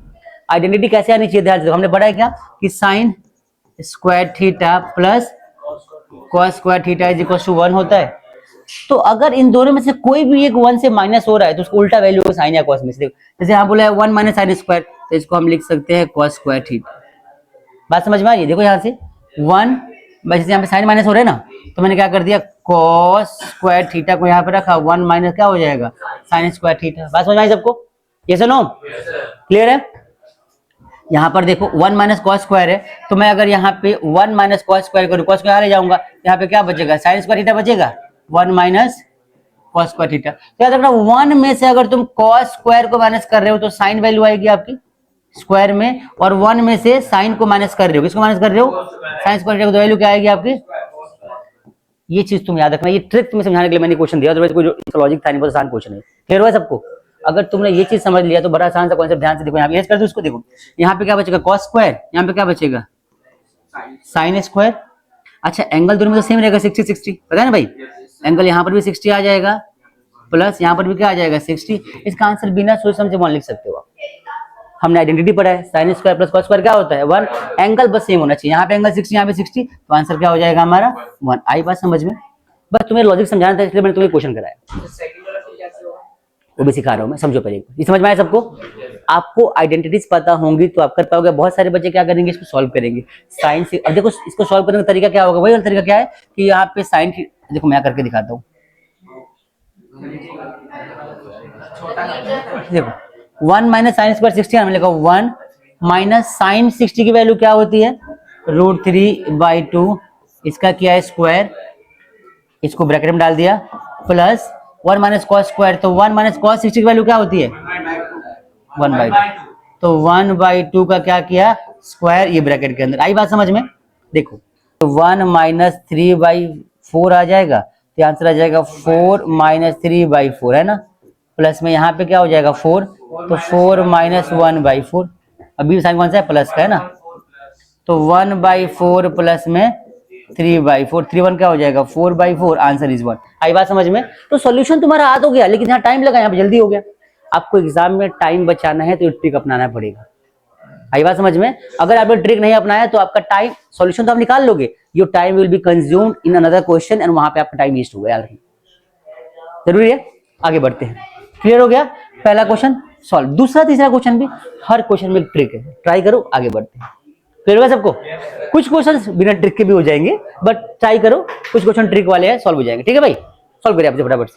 आइडेंटिटी कैसे आनी चाहिए? ध्यान से हमने पढ़ा है क्या कि sin² theta plus cos² theta is equal to 1 होता है। तो अगर इन दोनों में से कोई भी एक 1 से माइनस हो रहा है तो उसको उल्टा वैल्यू को साइन या कॉस में से देखो। जैसे यहाँ बोला है 1 - sin², तो इसको हम लिख सकते हैं cos² थीटा। बात समझ में आ रही है? देखो यहाँ से 1, जैसे यहाँ पे साइन माइनस हो रहे हैं ना, तो मैंने क्या कर दिया, cos² थीटा को यहाँ पे रखा, 1 माइनस क्या हो जाएगा, sin² थीटा। बात समझ में आई सबको? यस और नो? क्लियर है? यहाँ पर देखो 1 - cos² है, तो मैं अगर यहाँ पे 1 - cos² करूँ, cos² यहाँ ले जाऊंगा, यहाँ पे क्या बचेगा, sin² थीटा बचेगा, 1 - cos² थीटा। तो याद रखना 1 में से अगर तुम cos² को माइनस कर रहे हो तो साइन वैल्यू आएगी आपकी स्क्वायर में, और 1 में से साइन को माइनस कर रहे हो, किसको माइनस कर रहे हो, sin² थीटा, तो वैल्यू क्या आएगी आपकी। ये चीज तुम याद रखना, ये ट्रिक तुम्हें समझाने के लिए मैंने क्वेश्चन दिया, अदरवाइज कोई लॉजिक था नहीं, बहुत आसान क्वेश्चन है। क्लियर हुआ सबको? अगर तुमने ये चीज समझ लिया तो बड़ा आसान सा कॉन्सेप्ट। ध्यान से देखो, यहाँ पे कर दो इसको, देखो यहाँ पे क्या बचेगा, cos², यहाँ पे क्या बचेगा, sin²। अच्छा एंगल दोनों में तो सेम रहेगा, 60-60, पता है ना भाई। एंगल यहाँ पर भी 60 आ जाएगा, प्लस यहाँ पर भी क्या आ जाएगा, 60। इसका आंसर बिना सोच समझे 1 लिख सकते हो आप। हमने आइडेंटिटी पढ़ा है, sin² प्लस cos² क्या होता है, 1। एंगल बस सेम होना चाहिए, यहाँ पे एंगल 60, यहाँ पे 60, तो आंसर क्या हो जाएगा हमारा 1। आई बात समझ में? बस तुम्हें लॉजिक समझाना था, इसलिए मैंने तुम्हें क्वेश्चन कराया। वो भी सिखा रहा हूँ मैं, समझो पहले। ये समझ में आया सबको? आपको आइडेंटिटीज पता होंगी तो आप कर पाओगे। बहुत सारे बच्चे क्या करेंगे, इसको सॉल्व करेंगे साइन से। अब देखो इसको सॉल्व करने का तरीका क्या होगा, वही वाला तरीका क्या है कि यहाँ पे साइन, देखो मैं करके दिखाता हूँ। देखो 1 माइनस साइन स्क्वायर 60, हमने लिखा 1 माइनस साइन 60 की वैल्यू क्या होती है, √3/2, इसका किया है स्क्वायर, इसको ब्रैकेट में डाल दिया, प्लस 1 माइनस कॉस स्क्वायर, तो 1 माइनस कॉस 60 की वैल्यू क्या होती है, 1/2, तो 1/2 का क्या किया स्क्वायर, ये ब्रैकेट के अंदर। आई बात समझ में? देखो तो 1 माइनस 3/4 आ जाएगा, तो आंसर आ जाएगा 4 माइनस 3/4, है ना, प्लस में यहाँ पे क्या हो जाएगा 4, तो 4 माइनस 1/4, अभी साइन कौन सा है, प्लस का है ना, तो 1/4 प्लस में 3/4, 3 1 क्या हो जाएगा 4/4, आंसर इज 1। आई बात समझ में? तो सॉल्यूशन तुम्हारा आ तो गया, लेकिन यहाँ टाइम लगा, यहाँ पे जल्दी हो गया। आपको एग्जाम में टाइम बचाना है तो ये ट्रिक अपनाना पड़ेगा। आई बात समझ में? अगर आपने ट्रिक नहीं अपनाया तो आपका टाइम, सॉल्यूशन तो आप निकाल लोगे, your time will be consumed in another question and वहां पे आपका टाइम वेस्ट होगा। यार जरूरी है, आगे बढ़ते हैं। क्लियर हो गया पहला क्वेश्चन सॉल्व। दूसरा तीसरा क्वेश्चन भी, हर क्वेश्चन में एक ट्रिक है, ट्राई करो, आगे बढ़ते हैं। क्लियर होगा सबको? कुछ क्वेश्चन बिना ट्रिक के भी हो जाएंगे, बट ट्राई करो, कुछ क्वेश्चन ट्रिक वाले हैं, सॉल्व हो जाएंगे। ठीक है भाई, सॉल्व करिए आप फटाफट से।